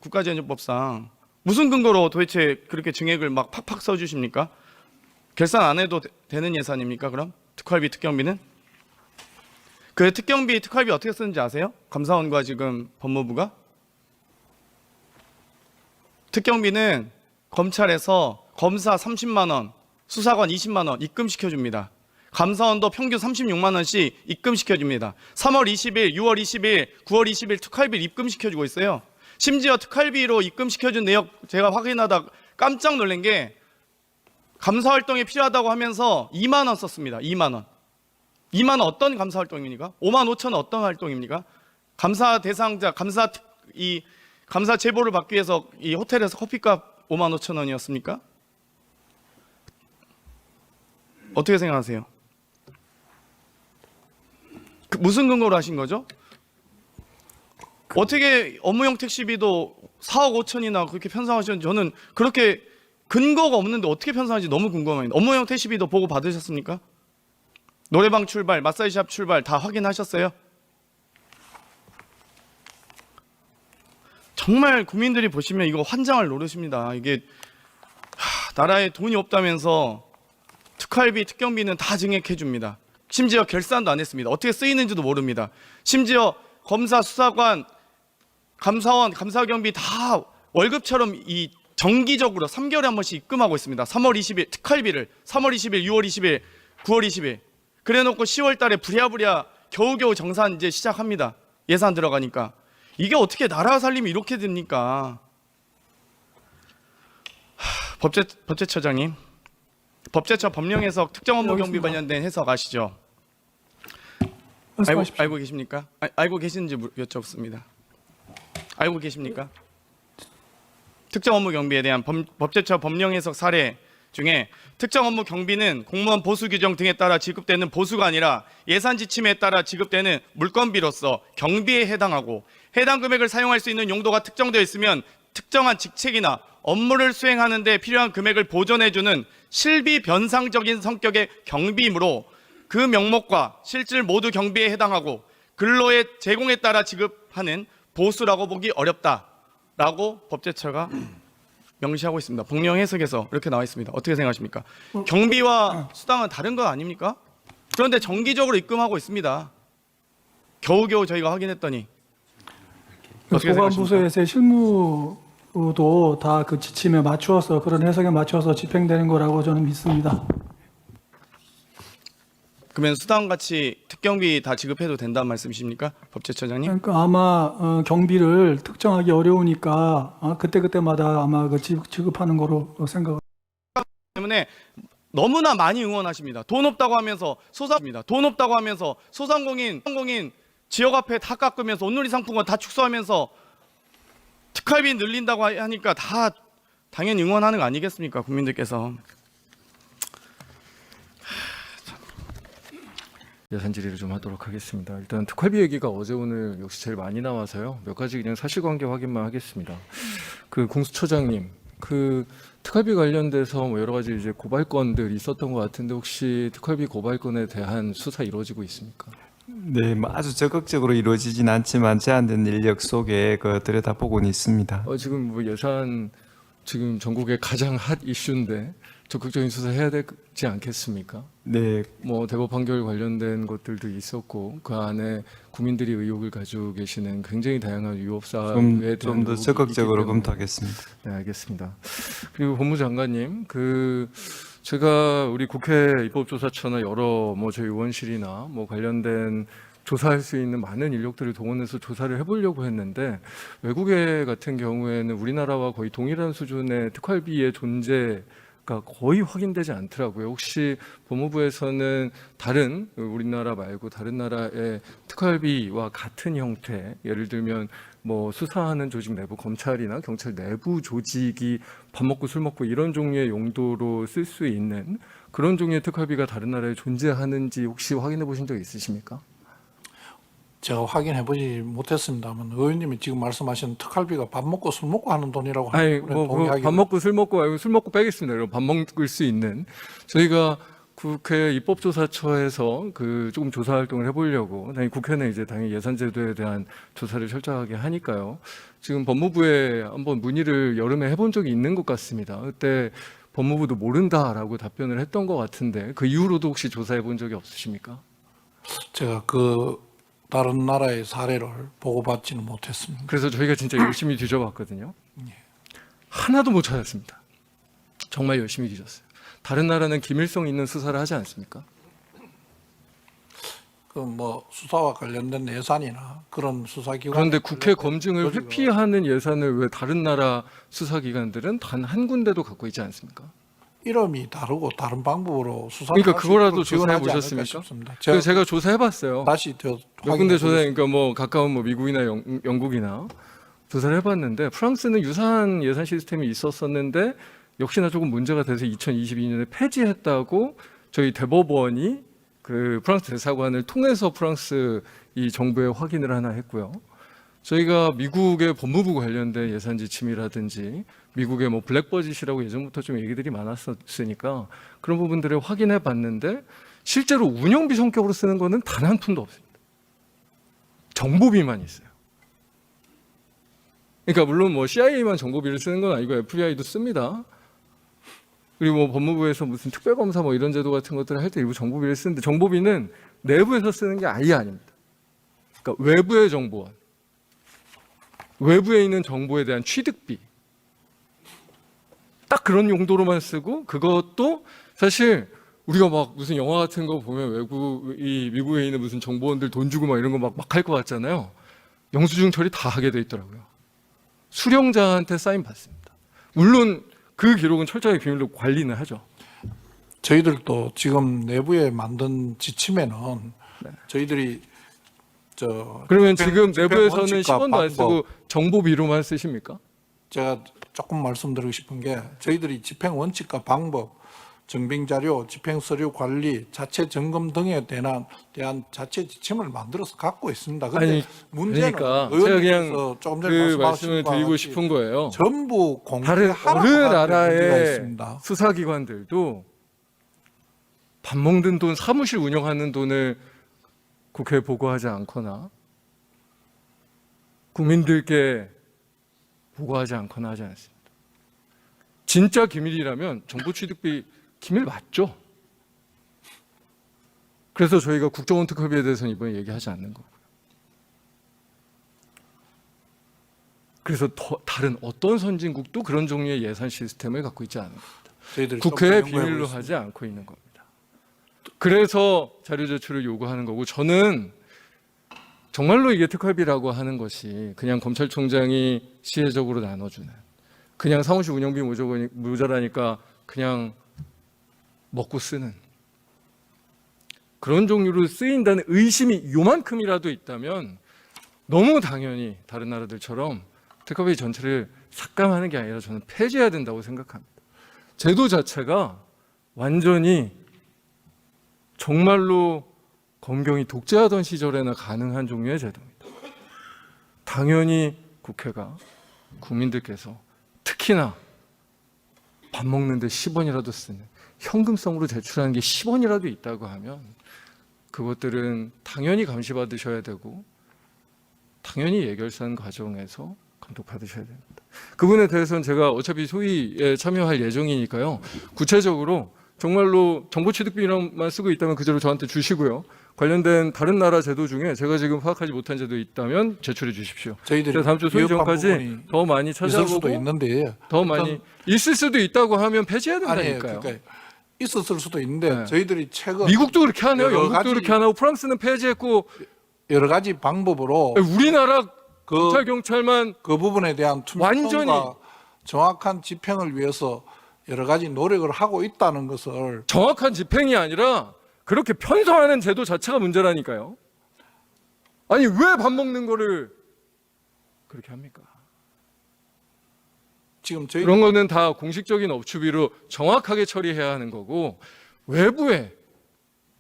국가재정법상 무슨 근거로 도대체 그렇게 증액을 막 팍팍 써주십니까? 결산 안 해도 되는 예산입니까? 그럼 특활비, 특경비는? 그 특경비, 특활비 어떻게 쓰는지 아세요? 감사원과 지금 법무부가? 특경비는 검찰에서 검사 30만 원, 수사관 20만 원 입금시켜줍니다. 감사원도 평균 36만 원씩 입금시켜줍니다. 3월 20일, 6월 20일, 9월 20일 특활비를 입금시켜주고 있어요. 심지어 특활비로 입금시켜준 내역 제가 확인하다 깜짝 놀란 게 감사활동이 필요하다고 하면서 2만 원 썼습니다. 2만 원. 2만 원 어떤 감사활동입니까? 5만 5천 원 어떤 활동입니까? 감사 대상자, 감사 제보를 받기 위해서 이 호텔에서 커피값 5만 5천 원이었습니까? 어떻게 생각하세요? 무슨 근거로 하신 거죠? 어떻게 업무용 택시비도 4억 5천이나 그렇게 편성하셨는지 저는 그렇게 근거가 없는데 어떻게 편성하는지 너무 궁금합니다. 업무용 택시비도 보고 받으셨습니까? 노래방 출발, 마사지샵 출발 다 확인하셨어요? 정말 국민들이 보시면 이거 환장을 노르십니다. 이게 나라에 돈이 없다면서 특활비, 특경비는 다 증액해 줍니다. 심지어 결산도 안 했습니다. 어떻게 쓰이는지도 모릅니다. 심지어 검사, 수사관, 감사원, 감사경비 다 월급처럼 이 정기적으로 3개월에 한 번씩 입금하고 있습니다. 3월 20일 특활비를 3월 20일, 6월 20일, 9월 20일 그래놓고 10월 달에 부랴부랴 겨우겨우 정산 이제 시작합니다. 예산 들어가니까. 이게 어떻게 나라 살림이 이렇게 됩니까? 법제처장님, 법제처 법령 해석 특정 업무 경비 관련된 해석 아시죠? 알고 계십니까? 알고 계시는지 여쭙습니다. 알고 계십니까? 특정 업무 경비에 대한 법제처 법령 해석 사례 중에 특정 업무 경비는 공무원 보수 규정 등에 따라 지급되는 보수가 아니라 예산 지침에 따라 지급되는 물건비로서 경비에 해당하고 해당 금액을 사용할 수 있는 용도가 특정되어 있으면 특정한 직책이나 업무를 수행하는 데 필요한 금액을 보존해주는 실비 변상적인 성격의 경비이므로 그 명목과 실질 모두 경비에 해당하고 근로의 제공에 따라 지급하는 보수라고 보기 어렵다라고 법제처가 명시하고 있습니다. 법령 해석에서 이렇게 나와 있습니다. 어떻게 생각하십니까? 경비와 수당은 다른 거 아닙니까? 그런데 정기적으로 입금하고 있습니다. 겨우겨우 저희가 확인했더니 어떻게 생각하십니까? 보건부서에서의 실무도 다 그 지침에 맞추어서 그런 해석에 맞춰서 집행되는 거라고 저는 믿습니다. 그러면 수당같이 특경비 다 지급해도 된다는 말씀이십니까? 법제처장님? 그러니까 아마 경비를 특정하기 어려우니까 그때마다 아마 그 지급하는 거로 생각. 때문에 너무나 많이 응원하십니다. 돈 없다고 하면서 소상공인 지역 앞에 다 깎으면서 온누리 상품권 다 축소하면서 특활비 늘린다고 하니까 다 당연히 응원하는 거 아니겠습니까? 국민들께서. 예산 질의를 좀 하도록 하겠습니다. 일단 특활비 얘기가 어제 오늘 역시 제일 많이 나와서요. 몇 가지 그냥 사실관계 확인만 하겠습니다. 그 공수처장님, 그 특활비 관련돼서 뭐 여러 가지 이제 고발건들이 있었던 것 같은데 혹시 특활비 고발건에 대한 수사 이루어지고 있습니까? 네, 뭐 아주 적극적으로 이루어지진 않지만 제한된 인력 속에 그 들여다보고는 있습니다. 지금 뭐 예산 지금 전국의 가장 핫 이슈인데 적극적인 수사 해야 되지 않겠습니까? 네, 뭐 대법 판결 관련된 것들도 있었고 그 안에 국민들이 의혹을 가지고 계시는 굉장히 다양한 유업 사업에 대한 좀 더 의혹이 적극적으로 있기 때문에. 검토하겠습니다. 네, 알겠습니다. 그리고 법무장관님, 제가 우리 국회 입법조사처나 여러 뭐 저희 의원실이나 뭐 관련된 조사할 수 있는 많은 인력들을 동원해서 조사를 해보려고 했는데 외국에 같은 경우에는 우리나라와 거의 동일한 수준의 특활비의 존재가 거의 확인되지 않더라고요. 혹시 법무부에서는 다른 우리나라 말고 다른 나라의 특활비와 같은 형태, 예를 들면 뭐 수사하는 조직 내부 검찰이나 경찰 내부 조직이 밥 먹고 술 먹고 이런 종류의 용도로 쓸 수 있는 그런 종류의 특활비가 다른 나라에 존재하는지 혹시 확인해 보신 적 있으십니까? 제가 확인해 보지 못했습니다만 의원님이 지금 말씀하신 특활비가 밥 먹고 술 먹고 하는 돈이라고 아니 하는 밥 먹고 술 먹고 말고 술 먹고 빼겠습니다. 그럼 밥 먹을 수 있는 저희가 국회 입법조사처에서 조금 조사 활동을 해보려고 당연히 국회는 이제 당연히 예산제도에 대한 조사를 철저하게 하니까요. 지금 법무부에 한번 문의를 여름에 해본 적이 있는 것 같습니다. 그때 법무부도 모른다라고 답변을 했던 것 같은데 그 이후로도 혹시 조사해 본 적이 없으십니까? 제가 다른 나라의 사례를 보고받지는 못했습니다. 그래서 저희가 진짜 열심히 뒤져봤거든요. 하나도 못 찾았습니다. 정말 열심히 뒤졌어요. 다른 나라는 기밀성 있는 수사를 하지 않습니까? 뭐 수사와 관련된 예산이나 그런 수사기관 그런데 국회 검증을 회피하는 예산을 왜 다른 나라 수사기관들은 단 한 군데도 갖고 있지 않습니까? 이름이 다르고 다른 방법으로 수사를 그러니까 할수 그거라도 있도록 조사해 지원하지 않을까 보셨습니까? 싶습니다. 제가 조사해봤어요. 다시 더 몇 군데 조사, 그러니까 뭐 가까운 뭐 미국이나 영국이나 조사를 해봤는데 프랑스는 유사한 예산 시스템이 있었었는데 역시나 조금 문제가 돼서 2022년에 폐지했다고 저희 대법원이 그 프랑스 대사관을 통해서 프랑스 이 정부에 확인을 하나 했고요. 저희가 미국의 법무부 관련된 예산 지침이라든지 미국의 뭐 블랙버짓이라고 예전부터 좀 얘기들이 많았으니까 그런 부분들을 확인해 봤는데 실제로 운영비 성격으로 쓰는 거는 단 한 푼도 없습니다. 정보비만 있어요. 그러니까 물론 뭐 CIA만 정보비를 쓰는 건 아니고 FBI도 씁니다. 그리고 뭐 법무부에서 무슨 특별검사 뭐 이런 제도 같은 것들을 할 때 일부 정보비를 쓰는데 정보비는 내부에서 쓰는 게 아예 아닙니다. 그러니까 외부의 정보원, 외부에 있는 정보에 대한 취득비, 딱 그런 용도로만 쓰고 그것도 사실 우리가 막 무슨 영화 같은 거 보면 미국에 있는 무슨 정보원들 돈 주고 막 이런 거 막 할 것 같잖아요. 영수증 처리 다 하게 돼 있더라고요. 수령자한테 사인 받습니다. 물론 그 기록은 철저하게 비밀로 관리는 하죠. 저희들도 지금 내부에 만든 지침에는 저희들이 그러면 지금 내부에서는 원칙과 10원도 안 방법, 쓰고 정보비로만 쓰십니까? 제가 조금 말씀드리고 싶은 게 저희들이 집행 원칙과 방법, 정빙 자료, 집행 서류 관리, 자체 점검 등에 대한 자체 지침을 만들어서 갖고 있습니다. 근데 문제는 그러니까 제가 그냥 조금 전에 그 말씀하신 말씀을 바와 드리고 같이 싶은 거예요. 전부 다른 공개하라고 어느 하는 문제가 나라의 있습니다. 수사기관들도 밥 먹는 돈, 사무실 운영하는 돈을 국회에 보고하지 않거나 국민들께 보고하지 않거나 하지 않습니다. 진짜 기밀이라면 정보 취득비 기밀 맞죠? 그래서 저희가 국정원 특활비에 대해서는 이번에 얘기하지 않는 거고요. 그래서 다른 어떤 선진국도 그런 종류의 예산 시스템을 갖고 있지 않은 겁니다. 저희들이 국회에 좀 비밀로 연구해보겠습니다. 하지 않고 있는 겁니다. 그래서 자료 제출을 요구하는 거고 저는 정말로 이게 특활비라고 하는 것이 그냥 검찰총장이 시혜적으로 나눠주는 그냥 사무실 운영비 모자라니까 그냥 먹고 쓰는 그런 종류로 쓰인다는 의심이 요만큼이라도 있다면 너무 당연히 다른 나라들처럼 특활비 전체를 삭감하는 게 아니라 저는 폐지해야 된다고 생각합니다. 제도 자체가 완전히 정말로 검경이 독재하던 시절에나 가능한 종류의 제도입니다. 당연히 국회가 국민들께서 특히나 밥 먹는데 10원이라도 쓰는 현금성으로 제출하는 게 10원이라도 있다고 하면 그것들은 당연히 감시받으셔야 되고 당연히 예결산 과정에서 감독받으셔야 됩니다. 그 부분에 대해서는 제가 어차피 소위에 참여할 예정이니까요. 구체적으로 정말로 정보취득비료만 쓰고 있다면 그대로 저한테 주시고요. 관련된 다른 나라 제도 중에 제가 지금 파악하지 못한 제도 있다면 제출해 주십시오. 저희들이 제가 다음 주 소위 위협한 전까지 부분이 더 많이 있을 수도 찾아보고 있는데 더 많이 있을 수도 있다고 하면 폐지해야 아니에요. 된다니까요. 그러니까 있었을 수도 있는데 네. 저희들이 최근 미국도 그렇게 하네요. 여러 영국도 가지- 그렇게 하고 프랑스는 폐지했고 여러 가지 방법으로 우리나라 그, 경찰만 그 부분에 대한 투명성과 완전히- 정확한 집행을 위해서 여러 가지 노력을 하고 있다는 것을 정확한 집행이 아니라 그렇게 편성하는 제도 자체가 문제라니까요. 아니 왜 밥 먹는 거를 그렇게 합니까? 지금 저희 그런 거는 다 공식적인 업추비로 정확하게 처리해야 하는 거고 외부에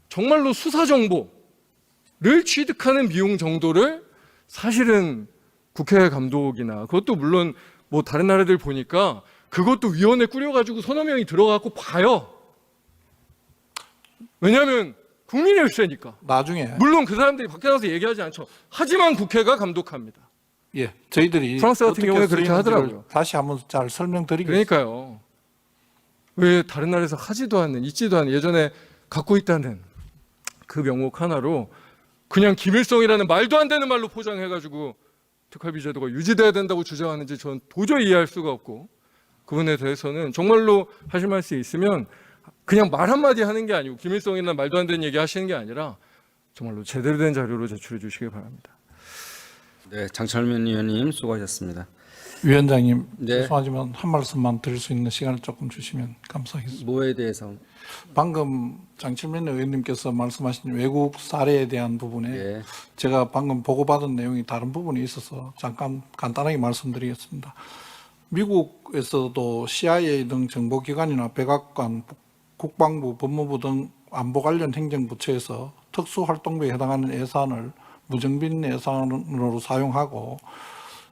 정말로 수사 정보를 취득하는 비용 정도를 사실은 국회 감독이나 그것도 물론 뭐 다른 나라들 보니까 그것도 위원회 꾸려가지고 서너 명이 들어가고 봐요. 왜냐하면 국민의 일세니까. 나중에 물론 그 사람들이 밖에 나가서 얘기하지 않죠. 하지만 국회가 감독합니다. 예 저희들이 프랑스 같은 어떻게 경우에 그렇게 쓰이는지를 하더라고요. 다시 한번 잘 설명드리겠습니다. 그러니까요. 왜 다른 나라에서 하지도 않는, 있지도 않는, 예전에 갖고 있다는 그 명목 하나로 그냥 김일성이라는 말도 안 되는 말로 포장해가지고 특활비 제도가 유지돼야 된다고 주장하는지 전 도저히 이해할 수가 없고 그 부분에 대해서는 정말로 하실 말씀이 있으면 그냥 말 한마디 하는 게 아니고 김일성이라는 말도 안 되는 얘기 하시는 게 아니라 정말로 제대로 된 자료로 제출해 주시기 바랍니다. 네, 장철민 의원님 수고하셨습니다. 위원장님 네. 죄송하지만 한 말씀만 드릴 수 있는 시간을 조금 주시면 감사하겠습니다. 뭐에 대해서? 방금 장철민 의원님께서 말씀하신 외국 사례에 대한 부분에 예. 제가 방금 보고받은 내용이 다른 부분이 있어서 잠깐 간단하게 말씀드리겠습니다. 미국에서도 CIA 등 정보기관이나 백악관, 국방부, 법무부 등 안보 관련 행정부처에서 특수활동비에 해당하는 예산을 무정빈 예산으로 사용하고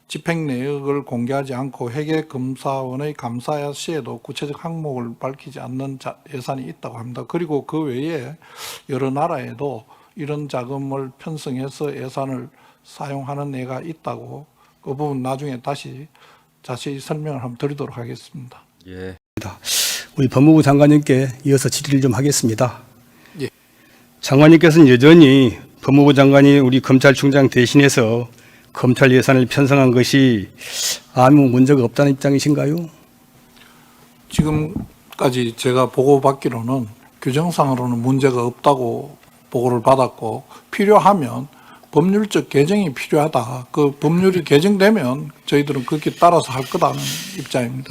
집행 내역을 공개하지 않고 회계검사원의 감사 시에도 구체적 항목을 밝히지 않는 예산이 있다고 합니다. 그리고 그 외에 여러 나라에도 이런 자금을 편성해서 예산을 사용하는 예가 있다고 그 부분 나중에 다시 자세히 설명을 한번 드리도록 하겠습니다. 예. 우리 법무부 장관님께 이어서 질의를 좀 하겠습니다. 예. 장관님께서는 여전히 법무부 장관이 우리 검찰총장 대신해서 검찰 예산을 편성한 것이 아무 문제가 없다는 입장이신가요? 지금까지 제가 보고받기로는 규정상으로는 문제가 없다고 보고를 받았고 필요하면 법률적 개정이 필요하다. 그 법률이 개정되면 저희들은 그렇게 따라서 할 거다는 입장입니다.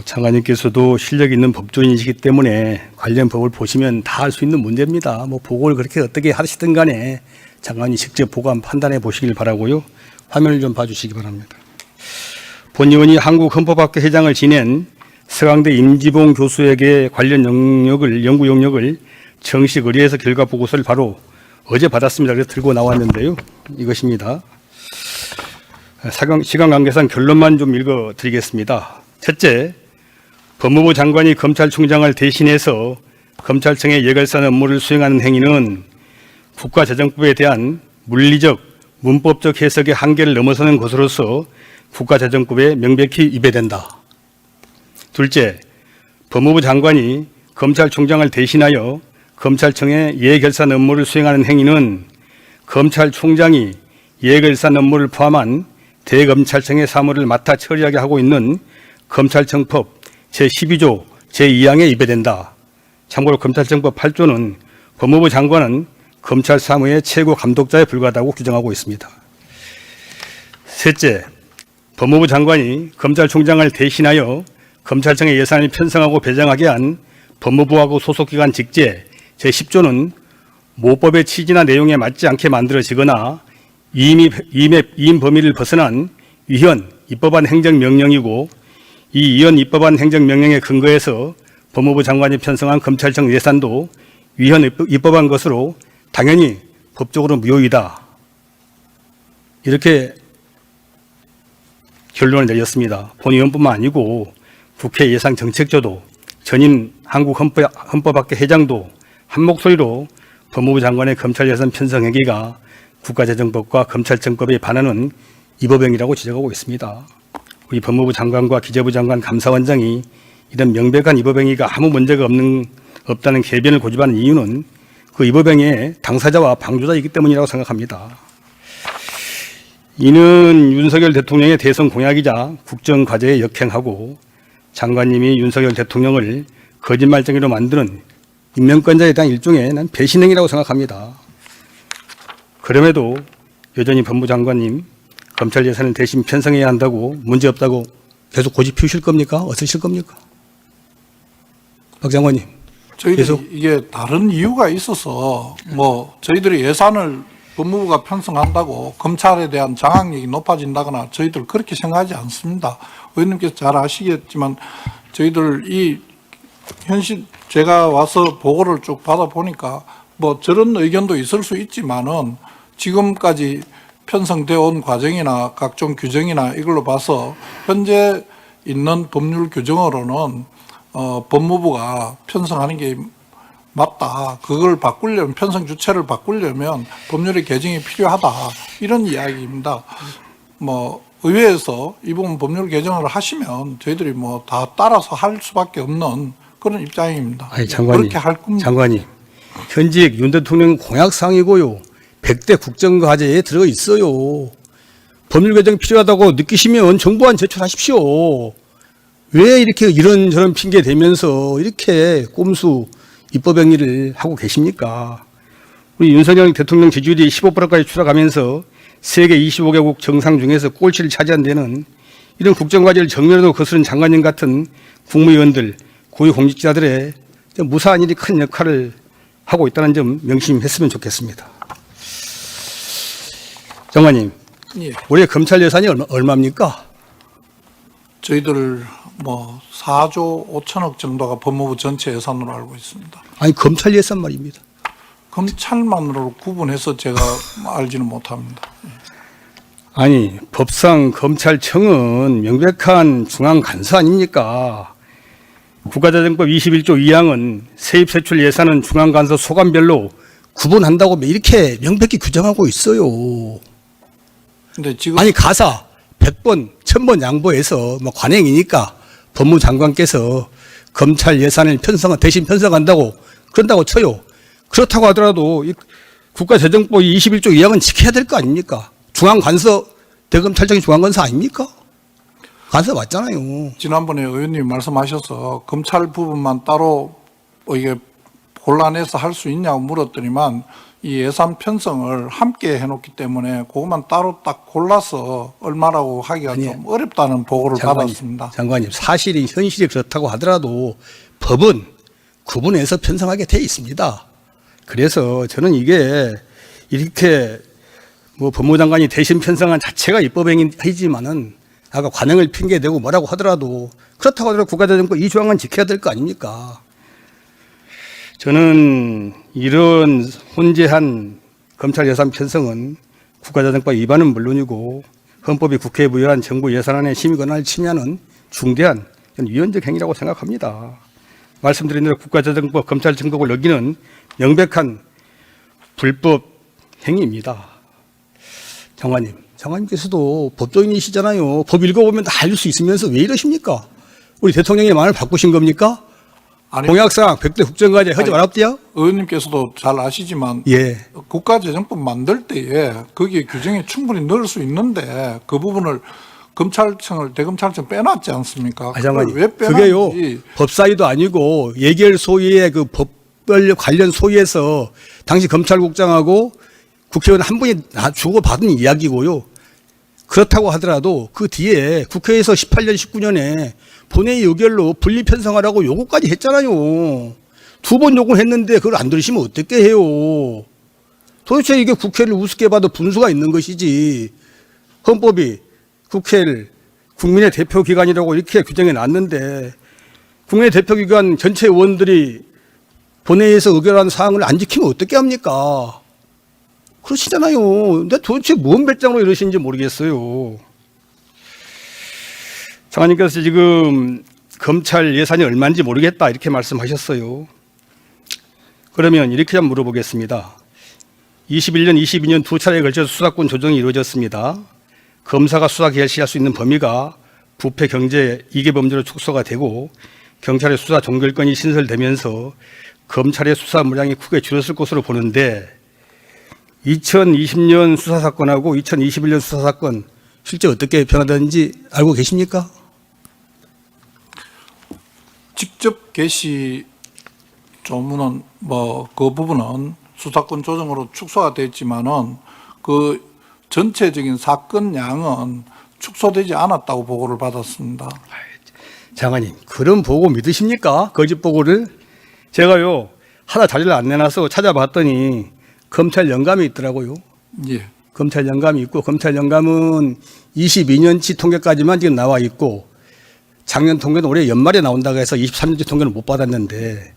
장관님께서도 실력 있는 법조인이시기 때문에 관련 법을 보시면 다 알 수 있는 문제입니다. 뭐 보고를 그렇게 어떻게 하시든 간에 장관이 직접 보고 한번 판단해 보시길 바라고요. 화면을 좀 봐주시기 바랍니다. 본 의원이 한국헌법학회 회장을 지낸 서강대 임지봉 교수에게 관련 연구 용역을 정식 의뢰해서 결과 보고서를 바로 어제 받았습니다. 그래서 들고 나왔는데요. 이것입니다. 시간 관계상 결론만 좀 읽어드리겠습니다. 첫째, 법무부 장관이 검찰총장을 대신해서 검찰청의 예결산 업무를 수행하는 행위는 국가재정법에 대한 물리적, 문법적 해석의 한계를 넘어서는 것으로서 국가재정법에 명백히 위배된다. 둘째, 법무부 장관이 검찰총장을 대신하여 검찰청의 예결산 업무를 수행하는 행위는 검찰총장이 예결산 업무를 포함한 대검찰청의 사무를 맡아 처리하게 하고 있는 검찰청법 제12조 제2항에 위배된다. 참고로 검찰청법 8조는 법무부 장관은 검찰 사무의 최고 감독자에 불과하다고 규정하고 있습니다. 셋째, 법무부 장관이 검찰총장을 대신하여 검찰청의 예산을 편성하고 배정하게 한 법무부하고 소속기관 직제 제10조는 모법의 취지나 내용에 맞지 않게 만들어지거나 이임 범위를 벗어난 위헌, 입법한 행정명령이고 이 위헌, 입법한 행정명령에 근거해서 법무부 장관이 편성한 검찰청 예산도 위헌, 입법한 것으로 당연히 법적으로 무효이다. 이렇게 결론을 내렸습니다. 본 의원뿐만 아니고 국회 예산정책조도 전임 한국헌법학회 회장도 한 목소리로 법무부 장관의 검찰 예산 편성 행위가 국가재정법과 검찰청법에 반하는 위법행위라고 지적하고 있습니다. 우리 법무부 장관과 기재부 장관 감사원장이 이런 명백한 위법행위가 아무 문제가 없다는 궤변을 고집하는 이유는 그 위법행위의 당사자와 방조자이기 때문이라고 생각합니다. 이는 윤석열 대통령의 대선 공약이자 국정과제에 역행하고 장관님이 윤석열 대통령을 거짓말쟁이로 만드는 임명권자에 대한 일종의 난 배신행위라고 생각합니다. 그럼에도 여전히 법무부 장관님 검찰 예산을 대신 편성해야 한다고 문제없다고 계속 고집 피우실 겁니까? 어떠실 겁니까? 박 장관님. 저희들이 계속. 이게 다른 이유가 있어서 뭐 저희들이 예산을 법무부가 편성한다고 검찰에 대한 장악력이 높아진다거나 저희들 그렇게 생각하지 않습니다. 의원님께서 잘 아시겠지만 저희들 이 현실 제가 와서 보고를 쭉 받아보니까 뭐 저런 의견도 있을 수 있지만은 지금까지 편성되어 온 과정이나 각종 규정이나 이걸로 봐서 현재 있는 법률 규정으로는 법무부가 편성하는 게 맞다. 그걸 바꾸려면 편성 주체를 바꾸려면 법률의 개정이 필요하다. 이런 이야기입니다. 뭐 의회에서 이 부분 법률 개정을 하시면 저희들이 뭐 다 따라서 할 수밖에 없는 그런 입장입니다. 아니, 장관님, 그렇게 할 겁니다. 장관님, 현직 윤 대통령 공약사항이고요. 100대 국정과제에 들어 있어요. 법률 개정 필요하다고 느끼시면 정부안 제출하십시오. 왜 이렇게 이런저런 핑계 대면서 이렇게 꼼수 입법행위를 하고 계십니까? 우리 윤석열 대통령 지지율이 15%까지 추락하면서 세계 25개국 정상 중에서 꼴찌를 차지한 데는 이런 국정과제를 정면으로 거스른 장관님 같은 국무위원들, 고위공직자들의 무사한 일이 큰 역할을 하고 있다는 점 명심했으면 좋겠습니다. 장관님, 예. 올해 검찰 예산이 얼마입니까? 저희들 뭐 4조 5천억 정도가 법무부 전체 예산으로 알고 있습니다. 아니, 검찰 예산 말입니다. 검찰만으로 구분해서 제가 알지는 못합니다. 아니, 법상 검찰청은 명백한 중앙 간수 아닙니까? 국가재정법 21조 2항은 세입 세출 예산은 중앙 간수 소관별로 구분한다고 이렇게 명백히 규정하고 있어요. 근데 지금 아니, 가사 100번, 1000번 양보해서 뭐 관행이니까 법무부 장관께서 검찰 예산을 대신 편성한다고 그런다고 쳐요. 그렇다고 하더라도 이 국가재정법 21조 2항은 지켜야 될 거 아닙니까? 중앙관서, 대검찰청이 중앙관서 아닙니까? 관서 맞잖아요. 지난번에 의원님 말씀하셔서 검찰 부분만 따로 이게 곤란해서 할 수 있냐고 물었더니만 이 예산 편성을 함께 해놓기 때문에 그것만 따로 딱 골라서 얼마라고 하기가 좀 어렵다는 보고를 받았습니다. 장관님, 사실이 현실이 그렇다고 하더라도 법은 구분해서 편성하게 돼 있습니다. 그래서 저는 이게 이렇게 뭐 법무부 장관이 대신 편성한 자체가 입법행위이지만은 아까 관행을 핑계대고 뭐라고 하더라도 그렇다고 하더라도 국가재정법 이 조항은 지켜야 될 거 아닙니까? 저는 이런 혼재한 검찰 예산 편성은 국가재정법 위반은 물론이고 헌법이 국회에 부여한 정부 예산안의 심의 권한을 침해하는 중대한 위헌적 행위라고 생각합니다. 말씀드린 대로 국가재정법 검찰청법을 어기는 명백한 불법 행위입니다. 장관님께서도 법조인이시잖아요. 법 읽어보면 다 알 수 있으면서 왜 이러십니까? 우리 대통령의 마음을 바꾸신 겁니까? 아니, 공약사항 100대 국정과제 하지 말았대요? 의원님께서도 잘 아시지만 예. 국가재정법 만들 때에 거기에 규정에 충분히 넣을 수 있는데 그 부분을 검찰청을 대검찰청 빼놨지 않습니까? 장관님, 왜 그게요. 빼놨는지 법사위도 아니고 예결 소위의 그 법별 관련 소위에서 당시 검찰국장하고 국회의원 한 분이 주고받은 이야기고요. 그렇다고 하더라도 그 뒤에 국회에서 18년, 19년에 본회의 의결로 분리 편성하라고 요구까지 했잖아요. 2번 요구했는데 그걸 안 들으시면 어떻게 해요? 도대체 이게 국회를 우습게 봐도 분수가 있는 것이지. 헌법이 국회를 국민의 대표기관이라고 이렇게 규정해 놨는데 국민의 대표기관 전체 의원들이 본회의에서 의결한 사항을 안 지키면 어떻게 합니까? 그러시잖아요. 근데 도대체 뭔 배짱으로 이러시는지 모르겠어요. 장관님께서 지금 검찰 예산이 얼마인지 모르겠다 이렇게 말씀하셨어요. 그러면 이렇게 한번 물어보겠습니다. 21년, 22년 두 차례에 걸쳐서 수사권 조정이 이루어졌습니다. 검사가 수사 개시할 수 있는 범위가 부패, 경제, 이계 범죄로 축소가 되고 경찰의 수사 종결권이 신설되면서 검찰의 수사 물량이 크게 줄었을 것으로 보는데 2020년 수사 사건하고 2021년 수사 사건 실제 어떻게 변화되는지 알고 계십니까? 직접 개시 조문은 뭐 그 부분은 수사권 조정으로 축소가 됐지만은 그 전체적인 사건 양은 축소되지 않았다고 보고를 받았습니다. 장관님, 그런 보고 믿으십니까? 거짓 보고를? 제가요, 하나 자료를 안 내놔서 찾아봤더니 검찰 영감이 있더라고요. 예. 검찰 영감이 있고, 검찰 영감은 22년치 통계까지만 지금 나와 있고, 작년 통계는 올해 연말에 나온다고 해서 23년치 통계는 못 받았는데,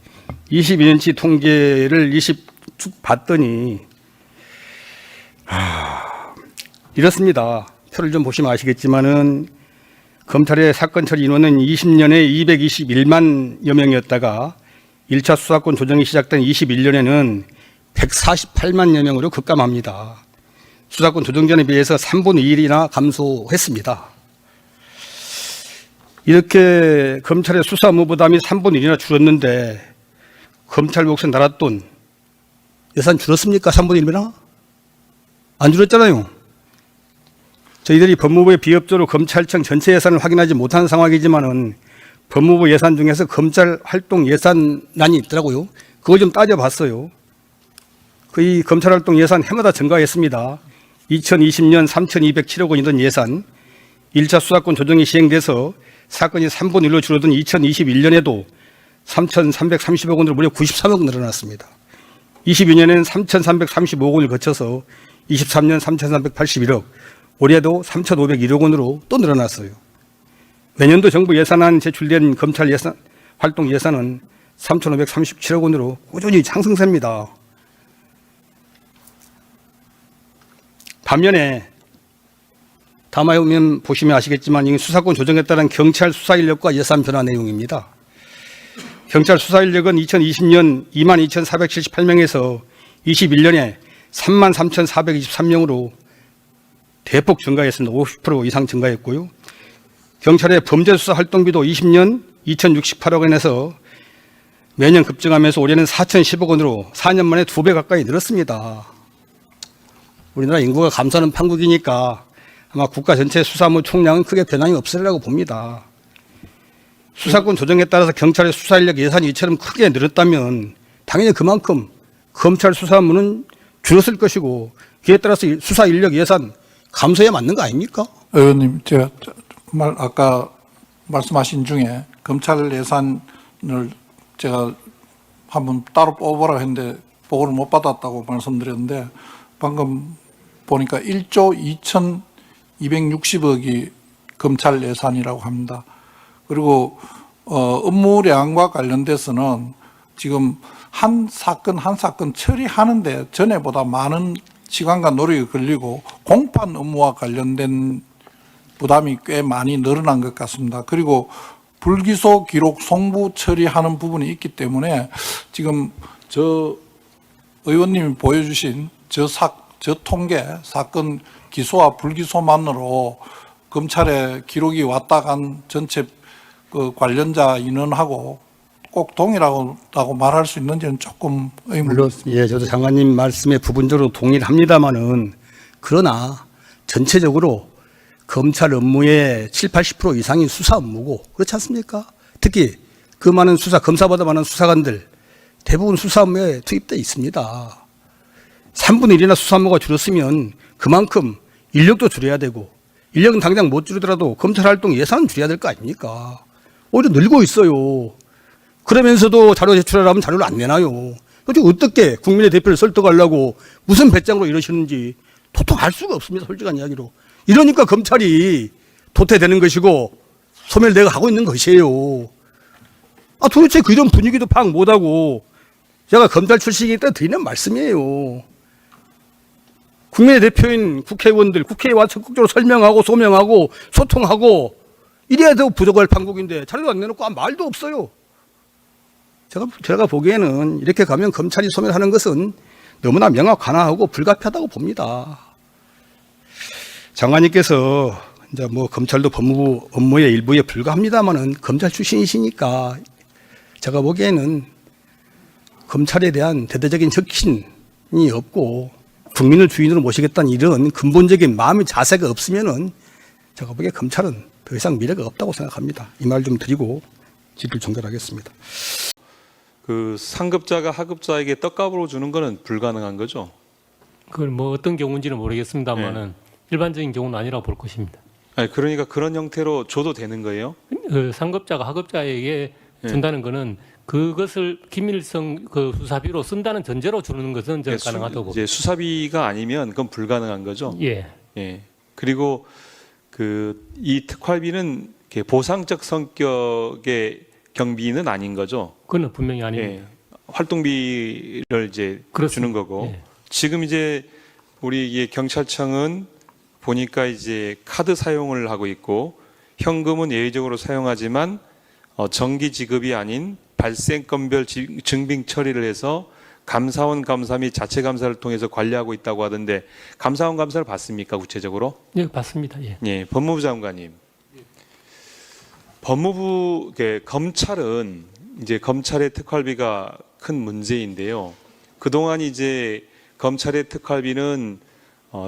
22년치 통계를 쭉 봤더니, 이렇습니다. 표를 좀 보시면 아시겠지만은, 검찰의 사건 처리 인원은 20년에 221만여 명이었다가 1차 수사권 조정이 시작된 21년에는 148만여 명으로 급감합니다. 수사권 조정 전에 비해서 3분의 1이나 감소했습니다. 이렇게 검찰의 수사 업무 부담이 3분의 1이나 줄었는데 검찰 몫은 나랏돈 예산 줄었습니까? 3분의 1이나? 안 줄었잖아요. 저희들이 법무부의 비협조로 검찰청 전체 예산을 확인하지 못하는 상황이지만은 법무부 예산 중에서 검찰 활동 예산란이 있더라고요. 그거 좀 따져봤어요. 거의 검찰 활동 예산 해마다 증가했습니다. 2020년 3,207억 원이던 예산, 1차 수사권 조정이 시행돼서 사건이 3분의 1로 줄어든 2021년에도 3,330억 원으로 무려 93억 늘어났습니다. 22년에는 3,335억 원을 거쳐서 23년 3,381억, 올해도 3,501억 원으로 또 늘어났어요. 내년도 정부 예산안 제출된 검찰 예산, 활동 예산은 3,537억 원으로 꾸준히 상승세입니다. 반면에 다음 화면 보시면 아시겠지만 이 수사권 조정에 따른 경찰 수사 인력과 예산 변화 내용입니다. 경찰 수사 인력은 2020년 22,478명에서 21년에 33,423명으로 대폭 증가했습니다. 50% 이상 증가했고요. 경찰의 범죄 수사 활동비도 20년 2,068억 원에서 매년 급증하면서 올해는 4,010억 원으로 4년 만에 2배 가까이 늘었습니다. 우리나라 인구가 감소하는 판국이니까 아마 국가 전체 수사무 총량은 크게 변함이 없으리라고 봅니다. 수사권 조정에 따라서 경찰의 수사 인력 예산이 이처럼 크게 늘었다면 당연히 그만큼 검찰 수사무는 줄었을 것이고 그에 따라서 수사 인력 예산 감소에 맞는 거 아닙니까? 의원님, 제가 아까 말씀하신 중에 검찰 예산을 제가 한번 따로 뽑으라고 했는데 보고를 못 받았다고 말씀드렸는데 방금 보니까 1조 2,260억이 검찰 예산이라고 합니다. 그리고 업무량과 관련돼서는 지금 한 사건 한 사건 처리하는데 전에보다 많은 시간과 노력이 걸리고 공판 업무와 관련된 부담이 꽤 많이 늘어난 것 같습니다. 그리고 불기소 기록 송부 처리하는 부분이 있기 때문에 지금 저 의원님이 보여주신 저 통계 사건 기소와 불기소만으로 검찰에 기록이 왔다 간 전체 그 관련자 인원하고 꼭 동일하다고 말할 수 있는지는 조금 의문이 물론 있습니다. 예, 저도 장관님 말씀에 부분적으로 동의를 합니다만은 그러나 전체적으로 검찰 업무의 7, 80% 이상이 수사 업무고 그렇지 않습니까? 특히 그 많은 검사보다 많은 수사관들 대부분 수사 업무에 투입되어 있습니다. 3분의 1이나 수사 업무가 줄었으면 그만큼 인력도 줄여야 되고 인력은 당장 못 줄이더라도 검찰 활동 예산은 줄여야 될 거 아닙니까? 오히려 늘고 있어요. 그러면서도 자료 제출하라면 자료를 안 내놔요. 도대체 어떻게 국민의 대표를 설득하려고 무슨 배짱으로 이러시는지 도통 알 수가 없습니다. 솔직한 이야기로. 이러니까 검찰이 도태되는 것이고 소멸되어 가고 있는 것이에요. 도대체 이런 분위기도 파악 못하고 제가 검찰 출신이기 때문에 드리는 말씀이에요. 국민의 대표인 국회의원들 국회에 와서 적극적으로 설명하고 소명하고 소통하고 이래야 더 부족할 판국인데 자료도 안 내놓고 아무 말도 없어요. 제가 보기에는 이렇게 가면 검찰이 소멸하는 것은 너무나 명확하고 불가피하다고 봅니다. 장관님께서 이제 뭐 검찰도 법무부 업무의 일부에 불과합니다만은 검찰 출신이시니까 제가 보기에는 검찰에 대한 대대적인 혁신이 없고 국민을 주인으로 모시겠다는 이런 근본적인 마음의 자세가 없으면은 제가 보기에 검찰은 더 이상 미래가 없다고 생각합니다. 이 말 좀 드리고 질의를 종결하겠습니다. 그 상급자가 하급자에게 떡값으로 주는 거는 불가능한 거죠. 그건 뭐 어떤 경우인지는 모르겠습니다만은 일반적인 경우는 아니라고 볼 것입니다. 아니, 그러니까 그런 형태로 줘도 되는 거예요? 그 상급자가 하급자에게 준다는 거는 그것을 김일성 그 수사비로 쓴다는 전제로 주는 것은 저는 가능하다고 봅니다. 이제 수사비가 아니면 그건 불가능한 거죠. 예. 예. 그리고 그 이 특활비는 이렇게 보상적 성격의 경비는 아닌 거죠. 그건 분명히 아닙니다. 예. 활동비를 이제 그렇습니다. 주는 거고. 예. 지금 이제 우리 이 경찰청은 보니까 이제 카드 사용을 하고 있고 현금은 예외적으로 사용하지만 정기 지급이 아닌 발생건별 증빙 처리를 해서 감사원 감사 및 자체 감사를 통해서 관리하고 있다고 하던데 감사원 감사를 받습니까 구체적으로? 예, 맞습니다. 예. 예, 법무부 장관님. 법무부 검찰은 이제 검찰의 특활비가 큰 문제인데요. 그동안 이제 검찰의 특활비는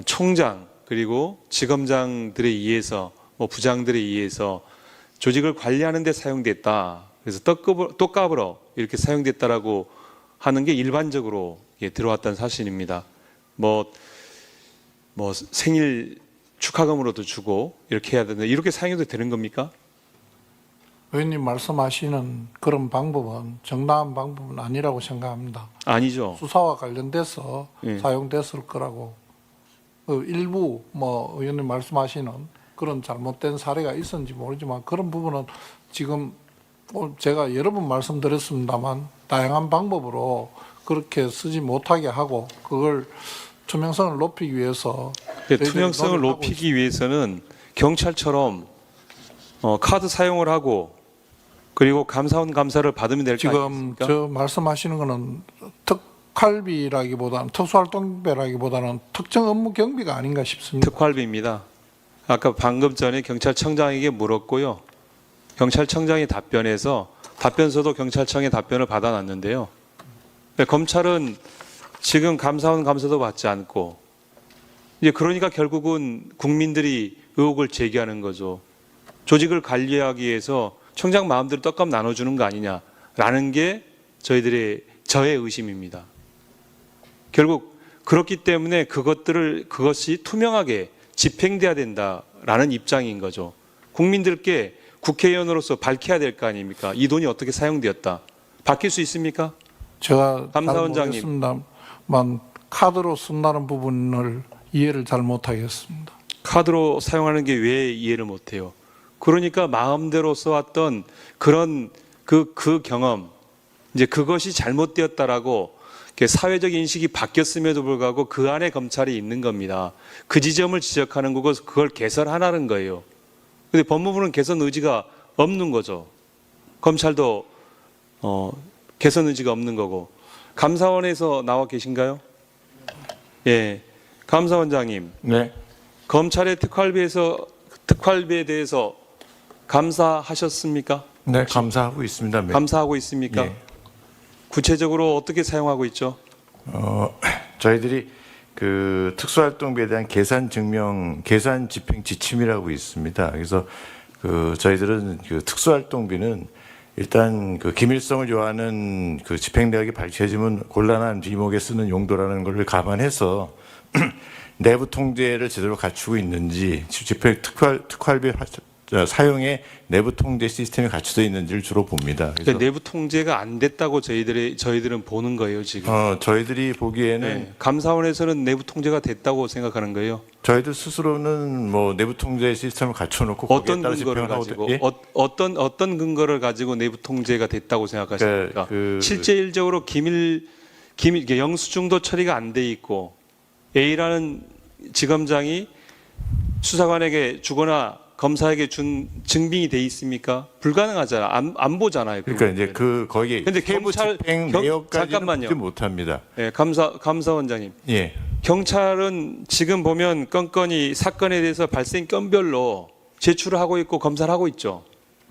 총장 그리고 지검장들에 의해서 뭐 부장들에 의해서 조직을 관리하는 데 사용됐다. 그래서 떡값으로 이렇게 사용됐다라고 하는 게 일반적으로 들어왔던 사실입니다. 뭐 생일 축하금으로도 주고 이렇게 해야 되는데 이렇게 사용해도 되는 겁니까? 의원님 말씀하시는 그런 방법은 정당한 방법은 아니라고 생각합니다. 아니죠. 수사와 관련돼서 예. 사용됐을 거라고. 일부 뭐 의원님 말씀하시는 그런 잘못된 사례가 있었는지 모르지만 그런 부분은 지금 제가 여러 번 말씀드렸습니다만 다양한 방법으로 그렇게 쓰지 못하게 하고 그걸 투명성을 높이기 위해서 투명성을 높이기 위해서는 경찰처럼 카드 사용을 하고 그리고 감사원 감사를 받으면 될 거 지금 아닙니까? 저 말씀하시는 거는 특활비라기보다는 특수활동비라기보다는 특정 업무 경비가 아닌가 싶습니다. 특활비입니다. 아까 방금 전에 경찰청장에게 물었고요. 경찰청장이 답변해서 답변서도 경찰청의 답변을 받아놨는데요. 검찰은 지금 감사원 감사도 받지 않고 이제 그러니까 결국은 국민들이 의혹을 제기하는 거죠. 조직을 관리하기 위해서 청장 마음대로 떡값 나눠주는 거 아니냐라는 게 저의 의심입니다. 결국 그렇기 때문에 그것이 투명하게 집행돼야 된다라는 입장인 거죠. 국민들께 국회의원으로서 밝혀야 될 거 아닙니까? 이 돈이 어떻게 사용되었다. 밝힐 수 있습니까? 제가 감사원장님. 잘 모르겠습니다만 카드로 쓴다는 부분을 이해를 잘 못하겠습니다. 카드로 사용하는 게 왜 이해를 못해요? 그러니까 마음대로 써왔던 그런 그 경험, 이제 그것이 잘못되었다라고 이렇게 사회적 인식이 바뀌었음에도 불구하고 그 안에 검찰이 있는 겁니다. 그 지점을 지적하는 거고 그걸 개선하라는 거예요. 근데 법무부는 개선 의지가 없는 거죠. 검찰도 개선 의지가 없는 거고. 감사원에서 나와 계신가요? 예, 감사원장님. 네. 검찰의 특활비에 대해서 감사하셨습니까? 네, 감사하고 있습니다. 네. 감사하고 있습니까? 예. 구체적으로 어떻게 사용하고 있죠? 저희들이 그 특수활동비에 대한 계산 집행 지침이라고 있습니다. 그래서 그 저희들은 그 특수활동비는 일단 그 기밀성을 요하는 그 집행 내역이 밝혀지면 곤란한 비목에 쓰는 용도라는 것을 감안해서 내부 통제를 제대로 갖추고 있는지 집행 특활비 사용에 내부 통제 시스템이 갖춰져 있는지를 주로 봅니다. 그래서 내부 통제가 안 됐다고 저희들은 보는 거예요 지금. 저희들이 보기에는 네. 감사원에서는 내부 통제가 됐다고 생각하는 거예요. 저희들 스스로는 뭐 내부 통제 시스템을 갖춰놓고 거기에 어떤 따라 근거를 집행을 가지고 예? 어떤 근거를 가지고 내부 통제가 됐다고 생각하십니까? 실질적으로 기밀 영수증도 처리가 안 돼 있고 A라는 지검장이 수사관에게 주거나 검사에게 준 증빙이 돼 있습니까? 불가능하잖아. 안 보잖아요. 그러니까 이제 거기 근데 세부 경찰 집행 경- 내역까지는 잠깐만요. 보지 못합니다. 예, 감사원장님. 예. 경찰은 지금 보면 건건이 사건에 대해서 발생 건별로 제출을 하고 있고 검사를 하고 있죠.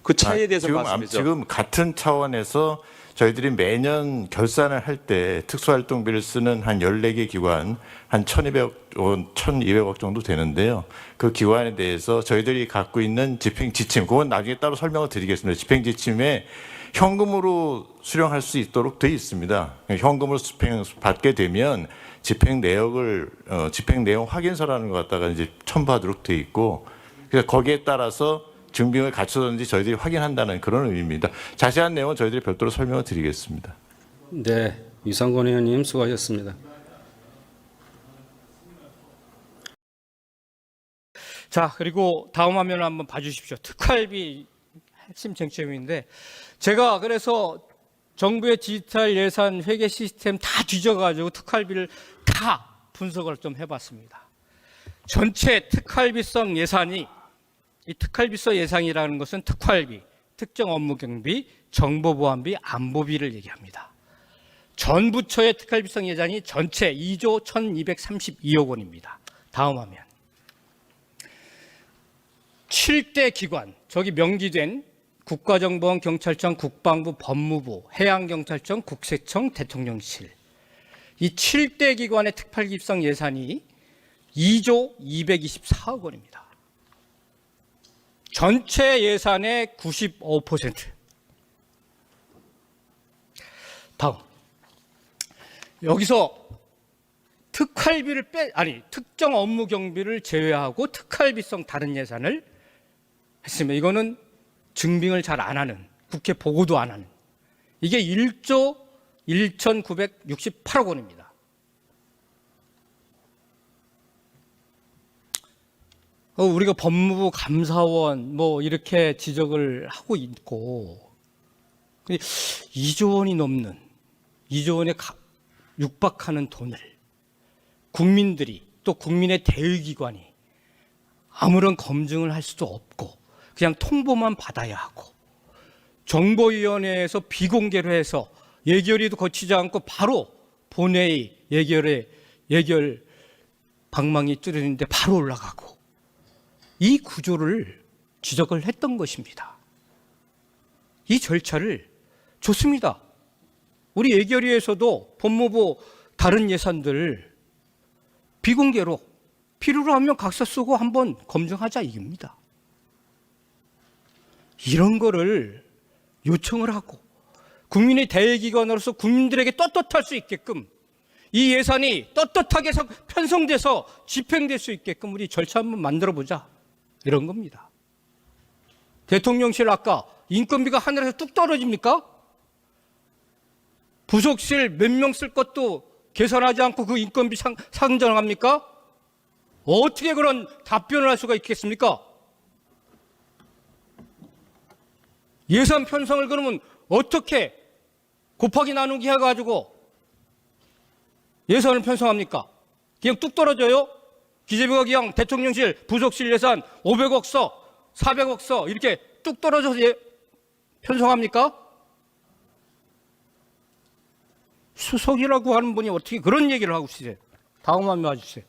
그 차이에 대해서 말씀이죠. 지금 같은 차원에서 저희들이 매년 결산을 할 때 특수활동비를 쓰는 한 14개 기관 한 1,200억 정도 되는데요. 그 기관에 대해서 저희들이 갖고 있는 집행 지침, 그건 나중에 따로 설명을 드리겠습니다. 집행 지침에 현금으로 수령할 수 있도록 되어 있습니다. 현금으로 받게 되면 집행 내용 확인서라는 것 갖다가 이제 첨부하도록 되어 있고, 그래서 거기에 따라서 증빙을 갖추었는지 저희들이 확인한다는 그런 의미입니다. 자세한 내용은 저희들이 별도로 설명을 드리겠습니다. 네, 유상권 의원님 수고하셨습니다. 자, 그리고 다음 화면을 한번 봐주십시오. 특활비 핵심 쟁점인데, 제가 그래서 정부의 디지털 예산 회계 시스템 다 뒤져가지고 특활비를 다 분석을 좀 해봤습니다. 전체 특활비성 예산이, 이 특활비성 예산이라는 것은 특활비, 특정 업무 경비, 정보보안비, 안보비를 얘기합니다. 전 부처의 특활비성 예산이 전체 2조 1232억 원입니다. 다음 화면. 7대 기관, 저기 명기된 국가정보원, 경찰청, 국방부, 법무부, 해양경찰청, 국세청, 대통령실. 이 7대 기관의 특활비성 예산이 2조 224억 원입니다. 전체 예산의 95%. 다음. 여기서 특활비를 특정 업무 경비를 제외하고 특활비성 다른 예산을 했습니다. 이거는 증빙을 잘 안 하는, 국회 보고도 안 하는. 이게 1조 1,968억 원입니다. 우리가 법무부 감사원 뭐 이렇게 지적을 하고 있고, 2조 원이 넘는, 2조 원에 육박하는 돈을 국민들이, 또 국민의 대의기관이 아무런 검증을 할 수도 없고 그냥 통보만 받아야 하고, 정보위원회에서 비공개로 해서 예결위도 거치지 않고 바로 본회의 예결 방망이 뚫리는데 바로 올라가고, 이 구조를 지적을 했던 것입니다. 이 절차를 좋습니다. 우리 예결위에서도 법무부 다른 예산들 비공개로 필요로 하면 각서 쓰고 한번 검증하자 이겁니다. 이런 거를 요청을 하고 국민의 대의기관으로서 국민들에게 떳떳할 수 있게끔, 이 예산이 떳떳하게 편성돼서 집행될 수 있게끔 우리 절차 한번 만들어보자, 이런 겁니다. 대통령실 아까 인건비가 하늘에서 뚝 떨어집니까? 부속실 몇 명 쓸 것도 계산하지 않고 그 인건비 상정합니까? 어떻게 그런 답변을 할 수가 있겠습니까? 예산 편성을 그러면 어떻게 곱하기 나누기 해가지고 예산을 편성합니까? 그냥 뚝 떨어져요? 기재부가 그냥 대통령실 부속실 예산 500억 써, 400억 써, 이렇게 뚝 떨어져서 편성합니까? 수석이라고 하는 분이 어떻게 그런 얘기를 하고 있으세요? 다음 화면 봐주세요.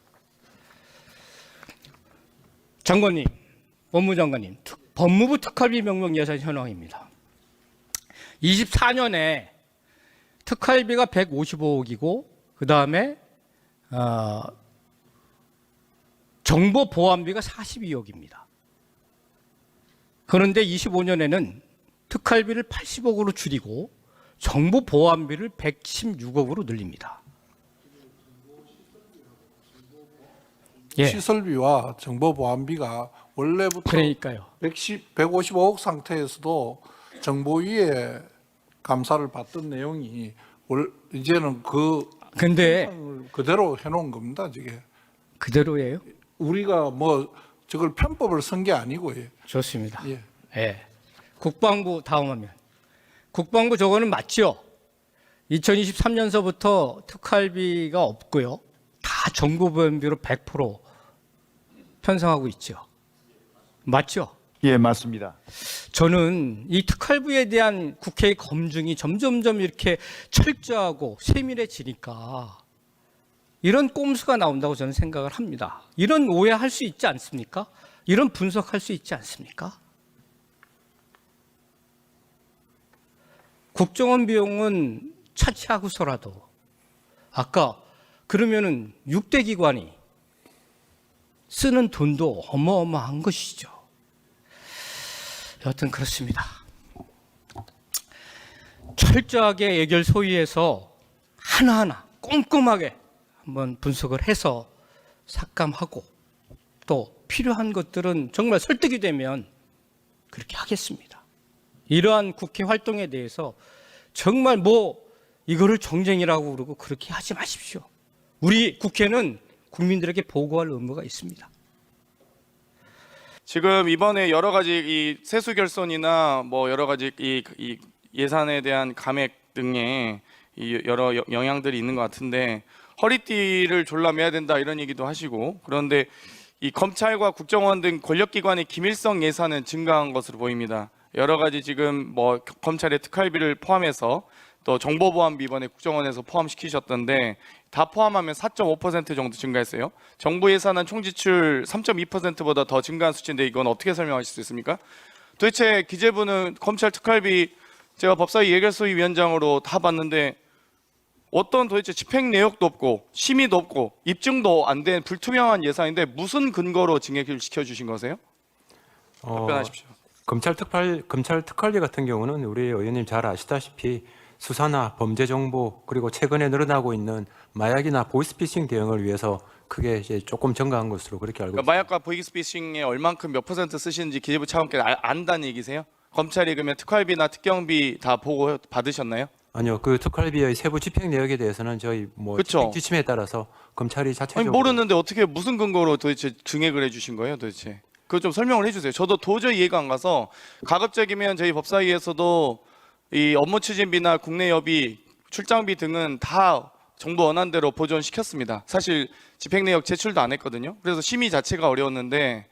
장관님, 법무장관님, 법무부 특활비 명목 예산 현황입니다. 24년에 특활비가 155억이고 그 다음에 정보보안비가 42억입니다. 그런데 25년에는 특활비를 80억으로 줄이고 정보보안비를 116억으로 늘립니다. 시설비와 정보보안비가 원래부터 그러니까요. 155억 상태에서도 정보위에 감사를 받던 내용이 이제는 근데 그대로 해놓은 겁니다. 저게 그대로예요? 우리가 뭐 저걸 편법을 쓴 게 아니고요. 좋습니다. 예. 예. 국방부 다음 화면. 국방부 저거는 맞죠? 2023년서부터 특활비가 없고요. 다 정보보안비로 100% 편성하고 있죠. 맞죠? 예, 맞습니다. 저는 이 특활비에 대한 국회의 검증이 점점점 이렇게 철저하고 세밀해지니까 이런 꼼수가 나온다고 저는 생각을 합니다. 이런 오해할 수 있지 않습니까? 이런 분석할 수 있지 않습니까? 국정원 비용은 차치하고서라도 아까 그러면은 6대 기관이 쓰는 돈도 어마어마한 것이죠. 여하튼 그렇습니다. 철저하게 예결 소위에서 하나하나 꼼꼼하게 한번 분석을 해서 삭감하고 또 필요한 것들은 정말 설득이 되면 그렇게 하겠습니다. 이러한 국회 활동에 대해서 정말 이거를 정쟁이라고 그러고 그렇게 하지 마십시오. 우리 국회는 국민들에게 보고할 의무가 있습니다. 지금 이번에 여러 가지 이 세수 결손이나 뭐 여러 가지 이 예산에 대한 감액 등의 이 여러 영향들이 있는 것 같은데 허리띠를 졸라매야 된다 이런 얘기도 하시고 그런데 이 검찰과 국정원 등 권력기관의 기밀성 예산은 증가한 것으로 보입니다. 여러 가지 지금 뭐 검찰의 특활비를 포함해서 또 정보보안비 이번에 국정원에서 포함시키셨던데 다 포함하면 4.5% 정도 증가했어요. 정부 예산은 총지출 3.2%보다 더 증가한 수치인데 이건 어떻게 설명하실 수 있습니까? 도대체 기재부는 검찰 특활비 제가 법사위 예결소위 위원장으로 다 봤는데 어떤 도대체 집행 내역도 없고 심의도 없고 입증도 안 된 불투명한 예산인데 무슨 근거로 증액을 시켜주신 거세요? 답변하십시오. 검찰 특활비 같은 경우는 우리 의원님 잘 아시다시피 수사나 범죄 정보 그리고 최근에 늘어나고 있는 마약이나 보이스피싱 대응을 위해서 크게 이제 조금 증가한 것으로 그렇게 알고 있습니다. 마약과 보이스피싱에 얼만큼 몇 % 쓰시는지 기재부 차관께서 안다는 얘기세요? 검찰이 그러면 특활비나 특경비 다 보고 받으셨나요? 아니요, 그 특활비의 세부 집행 내역에 대해서는 저희 집행 지침에 따라서 검찰이 자체적으로 모르는데 어떻게 무슨 근거로 도대체 증액을 해주신 거예요, 도대체? 그거 좀 설명을 해주세요. 저도 도저히 이해가 안 가서 가급적이면 저희 법사위에서도 이 업무 추진비나 국내 여비, 출장비 등은 다 정부 원안대로 보존시켰습니다. 사실 집행 내역 제출도 안 했거든요. 그래서 심의 자체가 어려웠는데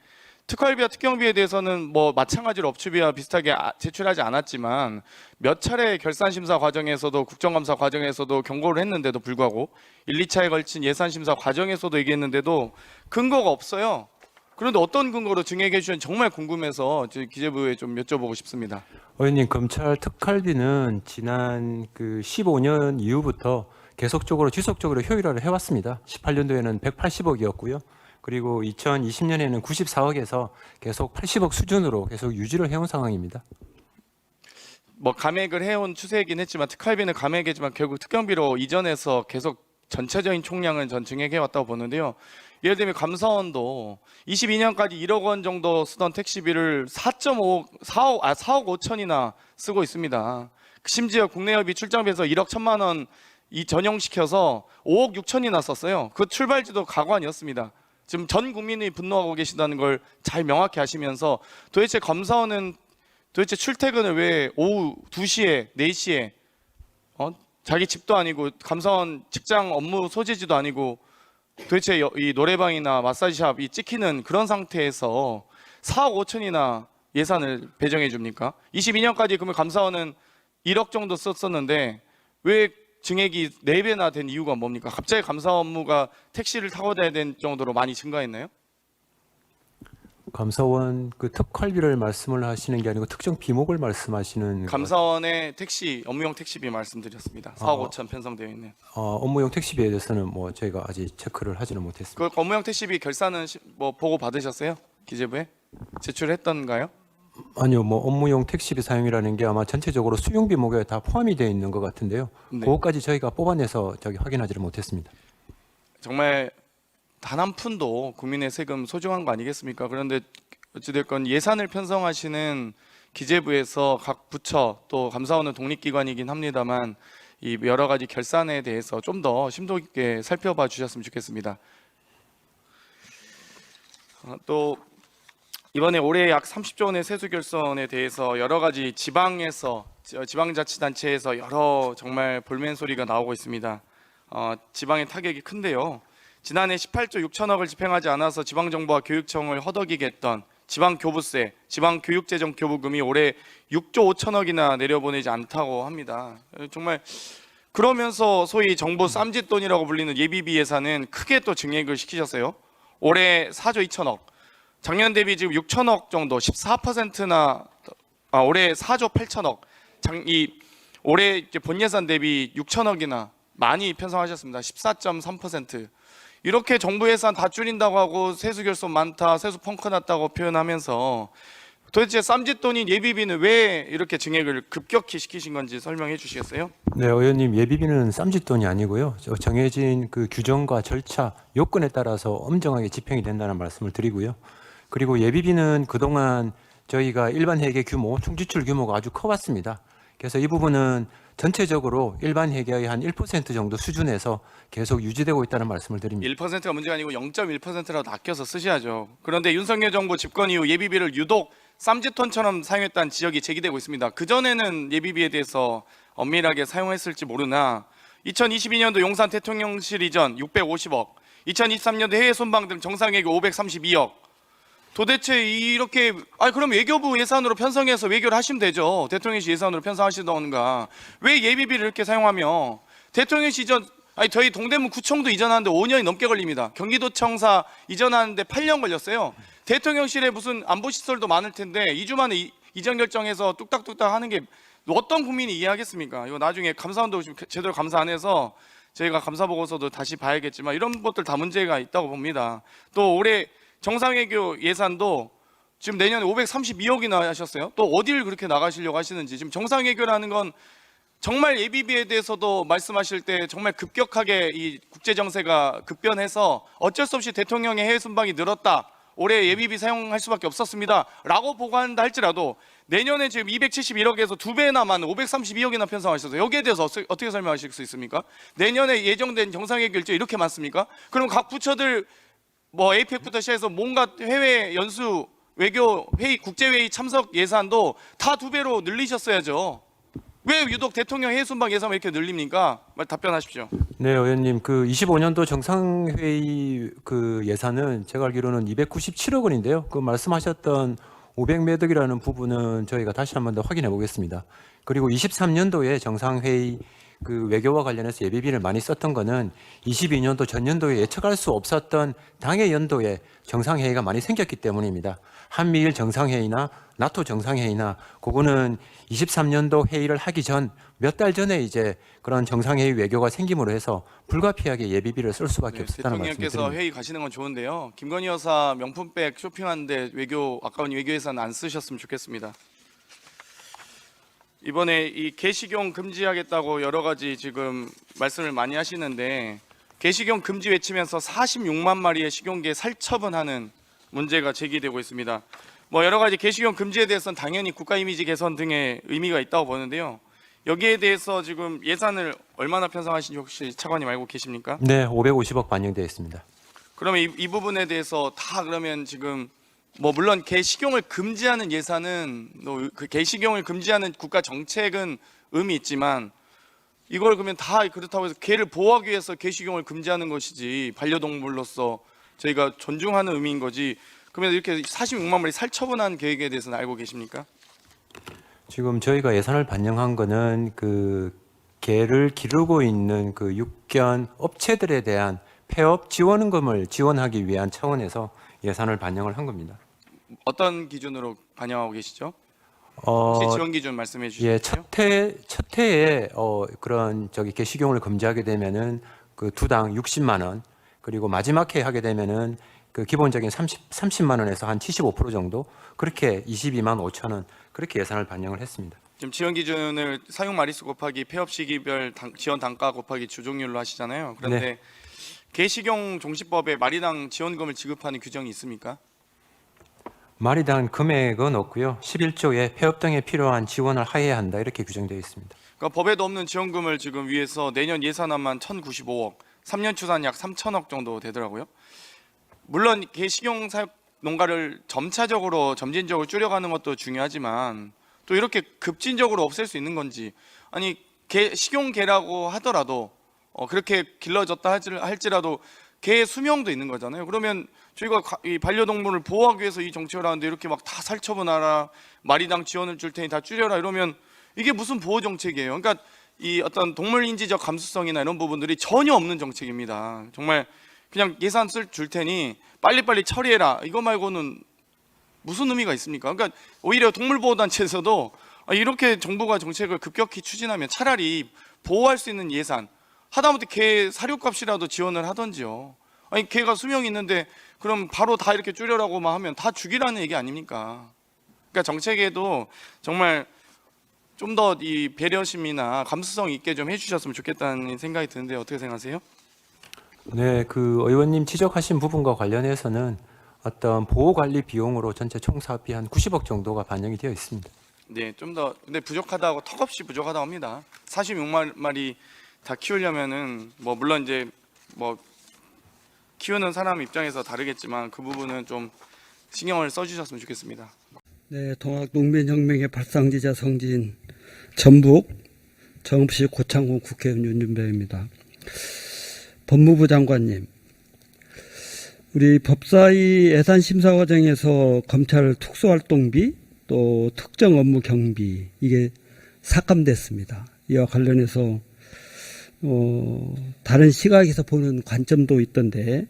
특활비와 특경비에 대해서는 뭐 마찬가지로 업추비와 비슷하게 제출하지 않았지만 몇 차례 결산심사 과정에서도 국정감사 과정에서도 경고를 했는데도 불구하고 1, 2차에 걸친 예산심사 과정에서도 얘기했는데도 근거가 없어요. 그런데 어떤 근거로 증액해 주셨는지 정말 궁금해서 저희 기재부에 좀 여쭤보고 싶습니다. 의원님, 검찰 특활비는 지난 그 15년 이후부터 계속적으로 지속적으로 효율화를 해왔습니다. 18년도에는 180억이었고요. 그리고 2020년에는 94억에서 계속 80억 수준으로 계속 유지를 해온 상황입니다. 뭐 감액을 해온 추세이긴 했지만 특활비는 감액이지만 결국 특경비로 이전해서 계속 전체적인 총량은 전 증액해 왔다고 보는데요. 예를 들면 감사원도 22년까지 1억 원 정도 쓰던 택시비를 4억 5천이나 쓰고 있습니다. 심지어 국내여비 출장비에서 1억 1천만 원 전용시켜서 5억 6천이나 썼어요. 그 출발지도 가관이었습니다. 지금 전 국민이 분노하고 계신다는 걸 잘 명확히 아시면서 도대체 감사원은 도대체 출퇴근을 왜 오후 2시에 4시에 자기 집도 아니고 감사원 직장 업무 소재지도 아니고 도대체 이 노래방이나 마사지샵이 찍히는 그런 상태에서 4억 5천이나 예산을 배정해 줍니까? 22년까지 그러면 감사원은 1억 정도 썼었는데 왜 증액이 4배나 된 이유가 뭡니까? 갑자기 감사 업무가 택시를 타고 다녀야 될 정도로 많이 증가했나요? 감사원 그 특활비를 말씀을 하시는 게 아니고 특정 비목을 말씀하시는 감사원의 택시 업무용 택시비 말씀드렸습니다. 4억 5천 편성되어 있는. 업무용 택시비에 대해서는 뭐 저희가 아직 체크를 하지는 못했습니다. 그 업무용 택시비 결산은 뭐 보고 받으셨어요? 기재부에 제출했던가요? 아니요, 뭐 업무용 택시비 사용이라는 게 아마 전체적으로 수용 비목에 다 포함이 되어 있는 것 같은데요. 네. 그것까지 저희가 뽑아내서 확인하지를 못했습니다. 정말 단 한 푼도 국민의 세금 소중한 거 아니겠습니까? 그런데 어찌됐건 예산을 편성하시는 기재부에서 각 부처 또 감사원은 독립기관이긴 합니다만 이 여러 가지 결산에 대해서 좀 더 심도 있게 살펴봐 주셨으면 좋겠습니다. 또 이번에 올해 약 30조 원의 세수 결손에 대해서 여러 가지 지방자치단체에서 여러 정말 볼멘 소리가 나오고 있습니다. 지방의 타격이 큰데요. 지난해 18조 6천억을 집행하지 않아서 지방정부와 교육청을 허덕이게 했던 지방교부세, 지방교육재정 교부금이 올해 6조 5천억이나 내려보내지 않다고 합니다. 정말 그러면서 소위 정부 쌈짓돈이라고 불리는 예비비 예산은 크게 또 증액을 시키셨어요. 올해 4조 2천억, 작년 대비 지금 6천억 정도, 14%나 올해 4조 8천억, 올해 이제 본 예산 대비 6천억이나 많이 편성하셨습니다. 14.3%. 이렇게 정부 예산 다 줄인다고 하고 세수 결손 많다, 세수 펑크 났다고 표현하면서 도대체 쌈짓돈인 예비비는 왜 이렇게 증액을 급격히 시키신 건지 설명해 주시겠어요? 네, 의원님, 예비비는 쌈짓돈이 아니고요. 정해진 그 규정과 절차, 요건에 따라서 엄정하게 집행이 된다는 말씀을 드리고요. 그리고 예비비는 그동안 저희가 일반 회계 규모, 총지출 규모가 아주 커왔습니다. 그래서 이 부분은 전체적으로 일반 회계의 한 1% 정도 수준에서 계속 유지되고 있다는 말씀을 드립니다. 1%가 문제가 아니고 0.1%라도 아껴서 쓰셔야죠. 그런데 윤석열 정부 집권 이후 예비비를 유독 쌈짓돈처럼 사용했다는 지적이 제기되고 있습니다. 그전에는 예비비에 대해서 엄밀하게 사용했을지 모르나 2022년도 용산 대통령실 이전 650억, 2023년도 해외 순방 등 정상회계 532억. 도대체 이렇게 그럼 외교부 예산으로 편성해서 외교를 하시면 되죠. 대통령실 예산으로 편성하시던가. 왜 예비비를 이렇게 사용하며 대통령실 이전 저희 동대문 구청도 이전하는데 5년이 넘게 걸립니다. 경기도청사 이전하는데 8년 걸렸어요. 대통령실에 무슨 안보시설도 많을 텐데 2주 만에 이전 결정해서 뚝딱뚝딱 하는 게 어떤 국민이 이해하겠습니까? 이거 나중에 감사원도 제대로 감사 안 해서 저희가 감사 보고서도 다시 봐야겠지만 이런 것들 다 문제가 있다고 봅니다. 또 올해 정상외교 예산도 지금 내년에 532억이나 하셨어요. 또 어디를 그렇게 나가시려고 하시는지. 지금 정상외교라는 건 정말 예비비에 대해서도 말씀하실 때 정말 급격하게 이 국제정세가 급변해서 어쩔 수 없이 대통령의 해외 순방이 늘었다. 올해 예비비 사용할 수밖에 없었습니다. 라고 보고한다 할지라도 내년에 지금 271억에서 2배나 많은 532억이나 편성하셔서 여기에 대해서 어떻게 설명하실 수 있습니까? 내년에 예정된 정상회교 일정 이렇게 많습니까? 그럼 각 부처들 APEC부터 시작해서 뭔가 해외 연수, 외교 회의, 국제회의 참석 예산도 다 2배로 늘리셨어야죠. 왜 유독 대통령 해외 순방 예산만 이렇게 늘립니까? 답변하십시오. 네, 의원님, 그 25년도 정상회의 그 예산은 제가 알기로는 297억 원인데요. 그 말씀하셨던 500몇 억이라는 부분은 저희가 다시 한 번 더 확인해 보겠습니다. 그리고 23년도에 정상회의 그 외교와 관련해서 예비비를 많이 썼던 거는 22년도 전년도에 예측할 수 없었던 당해 연도에 정상회의가 많이 생겼기 때문입니다. 한미일 정상회의나 나토 정상회의나 그거는 23년도 회의를 하기 전 몇 달 전에 이제 그런 정상회의 외교가 생김으로 해서 불가피하게 예비비를 쓸 수밖에 없었다는 말씀을 대통령께서 드립니다. 회의 가시는 건 좋은데요. 김건희 여사 명품백 쇼핑하는데 아까운 외교 예산 안 쓰셨으면 좋겠습니다. 이번에 이 개식용 금지하겠다고 여러 가지 지금 말씀을 많이 하시는데 개식용 금지 외치면서 46만 마리의 식용개 살처분하는 문제가 제기되고 있습니다. 여러 가지 개식용 금지에 대해서는 당연히 국가 이미지 개선 등의 의미가 있다고 보는데요. 여기에 대해서 지금 예산을 얼마나 편성하신지 혹시 차관님 알고 계십니까? 네, 550억 반영되어 있습니다. 그러면 이 부분에 대해서 다 그러면 지금 물론 개식용을 금지하는 예산은 그 개식용을 금지하는 국가 정책은 의미 있지만 이걸 그러면 다 그렇다고 해서 개를 보호하기 위해서 개식용을 금지하는 것이지 반려동물로서 저희가 존중하는 의미인 거지. 그러면 이렇게 46만 마리 살처분한 계획에 대해서는 알고 계십니까? 지금 저희가 예산을 반영한 거는 그 개를 기르고 있는 그 육견 업체들에 대한 폐업 지원금을 지원하기 위한 차원에서 예산을 반영을 한 겁니다. 어떤 기준으로 반영하고 계시죠? 혹시 지원 기준 말씀해 주시겠어요? 예, 첫 해에 그런 개식용을 금지하게 되면은 그 두당 60만 원, 그리고 마지막 해 하게 되면은 그 기본적인 30만 원에서 한 75% 정도, 그렇게 22만 5천 원, 그렇게 예산을 반영을 했습니다. 지금 지원 기준을 사용 마리수 곱하기 폐업 시기별 지원 단가 곱하기 주종률로 하시잖아요. 그런데 네. 개식용 종시법에 마리당 지원금을 지급하는 규정이 있습니까? 마리당 금액은 없고요. 11조에 폐업 등에 필요한 지원을 하해야 한다, 이렇게 규정되어 있습니다. 그러니까 법에도 없는 지원금을 지금 위해서 내년 예산안만 1,095억, 3년 추산 약 3천억 정도 되더라고요. 물론 개식용 사육 농가를 점진적으로 줄여가는 것도 중요하지만 또 이렇게 급진적으로 없앨 수 있는 건지, 아니 식용개라고 하더라도 그렇게 길러졌다 할지라도 개의 수명도 있는 거잖아요. 그러면 저희가 이 반려동물을 보호하기 위해서 이 정책을 하는데 이렇게 막 다 살처분하라, 마리당 지원을 줄 테니 다 줄여라 이러면 이게 무슨 보호 정책이에요? 그러니까 이 어떤 동물인지적 감수성이나 이런 부분들이 전혀 없는 정책입니다. 정말 그냥 예산 줄 테니 빨리빨리 처리해라 이거 말고는 무슨 의미가 있습니까? 그러니까 오히려 동물보호단체에서도 이렇게 정부가 정책을 급격히 추진하면 차라리 보호할 수 있는 예산, 하다못해 개 사료값이라도 지원을 하던지요. 아니 개가 수명이 있는데 그럼 바로 다 이렇게 줄여라고만 하면 다 죽이라는 얘기 아닙니까? 그러니까 정책에도 정말 좀 더 이 배려심이나 감수성 있게 좀 해주셨으면 좋겠다는 생각이 드는데 어떻게 생각하세요? 네, 그 의원님 지적하신 부분과 관련해서는 어떤 보호관리 비용으로 전체 총 사업비 한 90억 정도가 반영이 되어 있습니다. 네, 좀 더 근데 부족하다고 턱없이 부족하다고 합니다. 46마리 다 키우려면은 뭐 물론 이제 뭐 키우는 사람 입장에서 다르겠지만 그 부분은 좀 신경을 써주셨으면 좋겠습니다. 네, 동학농민혁명의 발상지자 성지인 전북 정읍시 고창군 국회의원 윤준배입니다. 법무부 장관님, 우리 법사위 예산 심사 과정에서 검찰 특수활동비 또 특정 업무 경비 이게 삭감됐습니다. 이와 관련해서 다른 시각에서 보는 관점도 있던데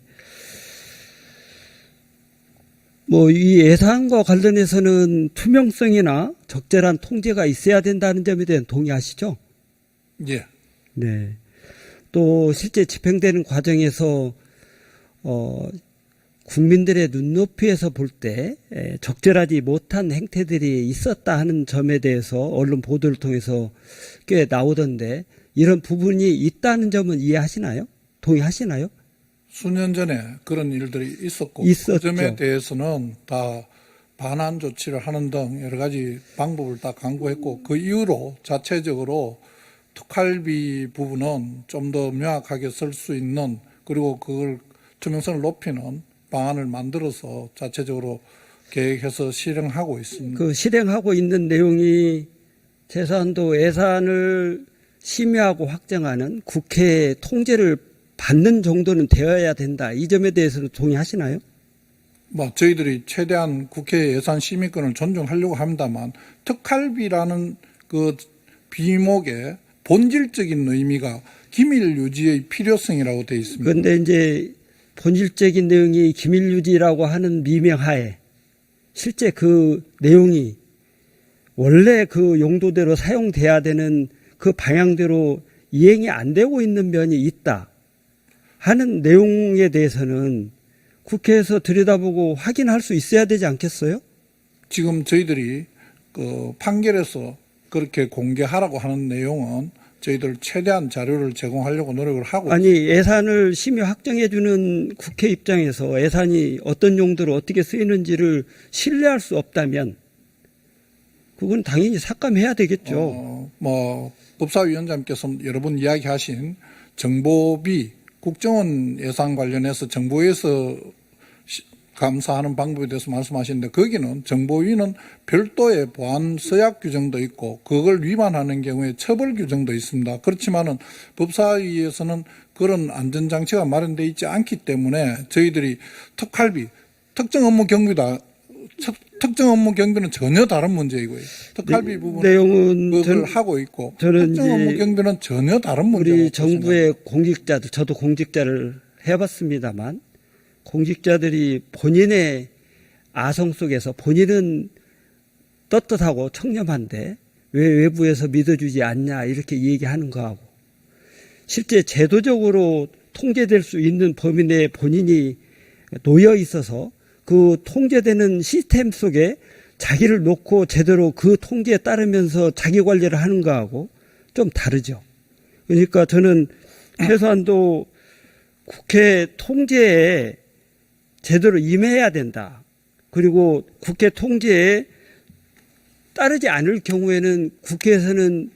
뭐 이 예산과 관련해서는 투명성이나 적절한 통제가 있어야 된다는 점에 대한 동의하시죠? 예. 네. 또 실제 집행되는 과정에서 국민들의 눈높이에서 볼 때 적절하지 못한 행태들이 있었다 하는 점에 대해서 언론 보도를 통해서 꽤 나오던데 이런 부분이 있다는 점은 이해하시나요? 동의하시나요? 수년 전에 그런 일들이 있었고 있었죠. 그 점에 대해서는 다 반환 조치를 하는 등 여러 가지 방법을 다 강구했고 그 이후로 자체적으로 특활비 부분은 좀 더 명확하게 쓸 수 있는 그리고 그걸 투명성을 높이는 방안을 만들어서 자체적으로 계획해서 실행하고 있습니다. 그 실행하고 있는 내용이 최소한도 예산을 심의하고 확정하는 국회 통제를 받는 정도는 되어야 된다. 이 점에 대해서는 동의하시나요? 뭐 저희들이 최대한 국회 예산 심의권을 존중하려고 합니다만 특활비라는 그 비목의 본질적인 의미가 기밀 유지의 필요성이라고 되어 있습니다. 그런데 이제 본질적인 내용이 기밀 유지라고 하는 미명하에 실제 그 내용이 원래 그 용도대로 사용돼야 되는 그 방향대로 이행이 안 되고 있는 면이 있다 하는 내용에 대해서는 국회에서 들여다보고 확인할 수 있어야 되지 않겠어요? 지금 저희들이 그 판결에서 그렇게 공개하라고 하는 내용은 저희들 최대한 자료를 제공하려고 노력을 하고 아니 예산을 심의 확정해 주는 국회 입장에서 예산이 어떤 용도로 어떻게 쓰이는지를 신뢰할 수 없다면 그건 당연히 삭감해야 되겠죠. 뭐 법사위원장께서 여러 번 이야기하신 정보비 국정원 예산 관련해서 정보에서 감사하는 방법에 대해서 말씀하시는데 거기는 정보위는 별도의 보안 서약 규정도 있고 그걸 위반하는 경우에 처벌 규정도 있습니다. 그렇지만은 법사위에서는 그런 안전장치가 마련되어 있지 않기 때문에 저희들이 특활비, 특정 업무 경비다. 특정 업무 경비는 전혀 다른 문제이고요. 특활비 부분은 내용은 그걸 하고 있고 저는 특정 업무 경비는 전혀 다른 문제고 우리 정부의 공직자들 저도 공직자를 해봤습니다만 공직자들이 본인의 아성 속에서 본인은 떳떳하고 청렴한데 왜 외부에서 믿어주지 않냐 이렇게 얘기하는 거하고 실제 제도적으로 통제될 수 있는 범위 내에 본인이 놓여 있어서 그 통제되는 시스템 속에 자기를 놓고 제대로 그 통제에 따르면서 자기 관리를 하는 거하고 좀 다르죠. 그러니까 저는 최소한도 국회 통제에 제대로 임해야 된다. 그리고 국회 통제에 따르지 않을 경우에는 국회에서는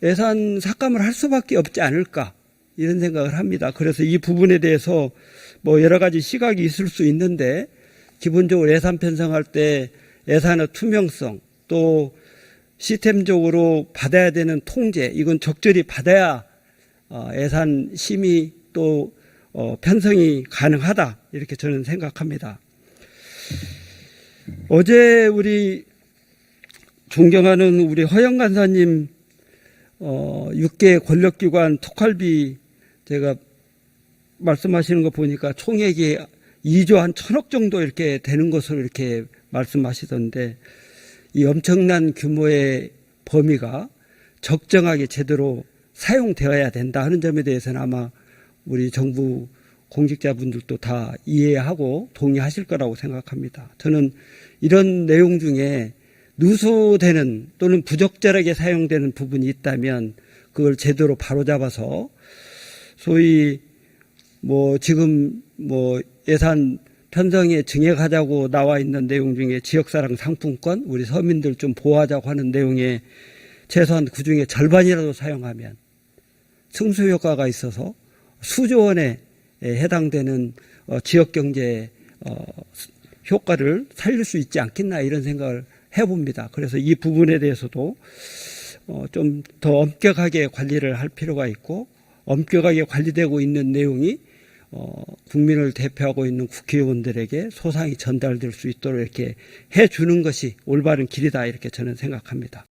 예산 삭감을 할 수밖에 없지 않을까 이런 생각을 합니다. 그래서 이 부분에 대해서 뭐 여러 가지 시각이 있을 수 있는데 기본적으로 예산 편성할 때 예산의 투명성 또 시스템적으로 받아야 되는 통제 이건 적절히 받아야 예산 심의 또 편성이 가능하다 이렇게 저는 생각합니다. 어제 우리 존경하는 우리 허영 간사님 6개 권력기관 특활비 제가 말씀하시는 거 보니까 총액이 2조 한 1,000억 정도 이렇게 되는 것으로 이렇게 말씀하시던데 이 엄청난 규모의 범위가 적정하게 제대로 사용되어야 된다 하는 점에 대해서는 아마 우리 정부 공직자분들도 다 이해하고 동의하실 거라고 생각합니다. 저는 이런 내용 중에 누수되는 또는 부적절하게 사용되는 부분이 있다면 그걸 제대로 바로잡아서 소위 지금 예산 편성에 증액하자고 나와 있는 내용 중에 지역사랑 상품권 우리 서민들 좀 보호하자고 하는 내용에 최소한 그중에 절반이라도 사용하면 승수 효과가 있어서 수조 원에 해당되는 지역 경제 효과를 살릴 수 있지 않겠나 이런 생각을 해봅니다. 그래서 이 부분에 대해서도 좀 더 엄격하게 관리를 할 필요가 있고 엄격하게 관리되고 있는 내용이 국민을 대표하고 있는 국회의원들에게 소상히 전달될 수 있도록 이렇게 해주는 것이 올바른 길이다 이렇게 저는 생각합니다.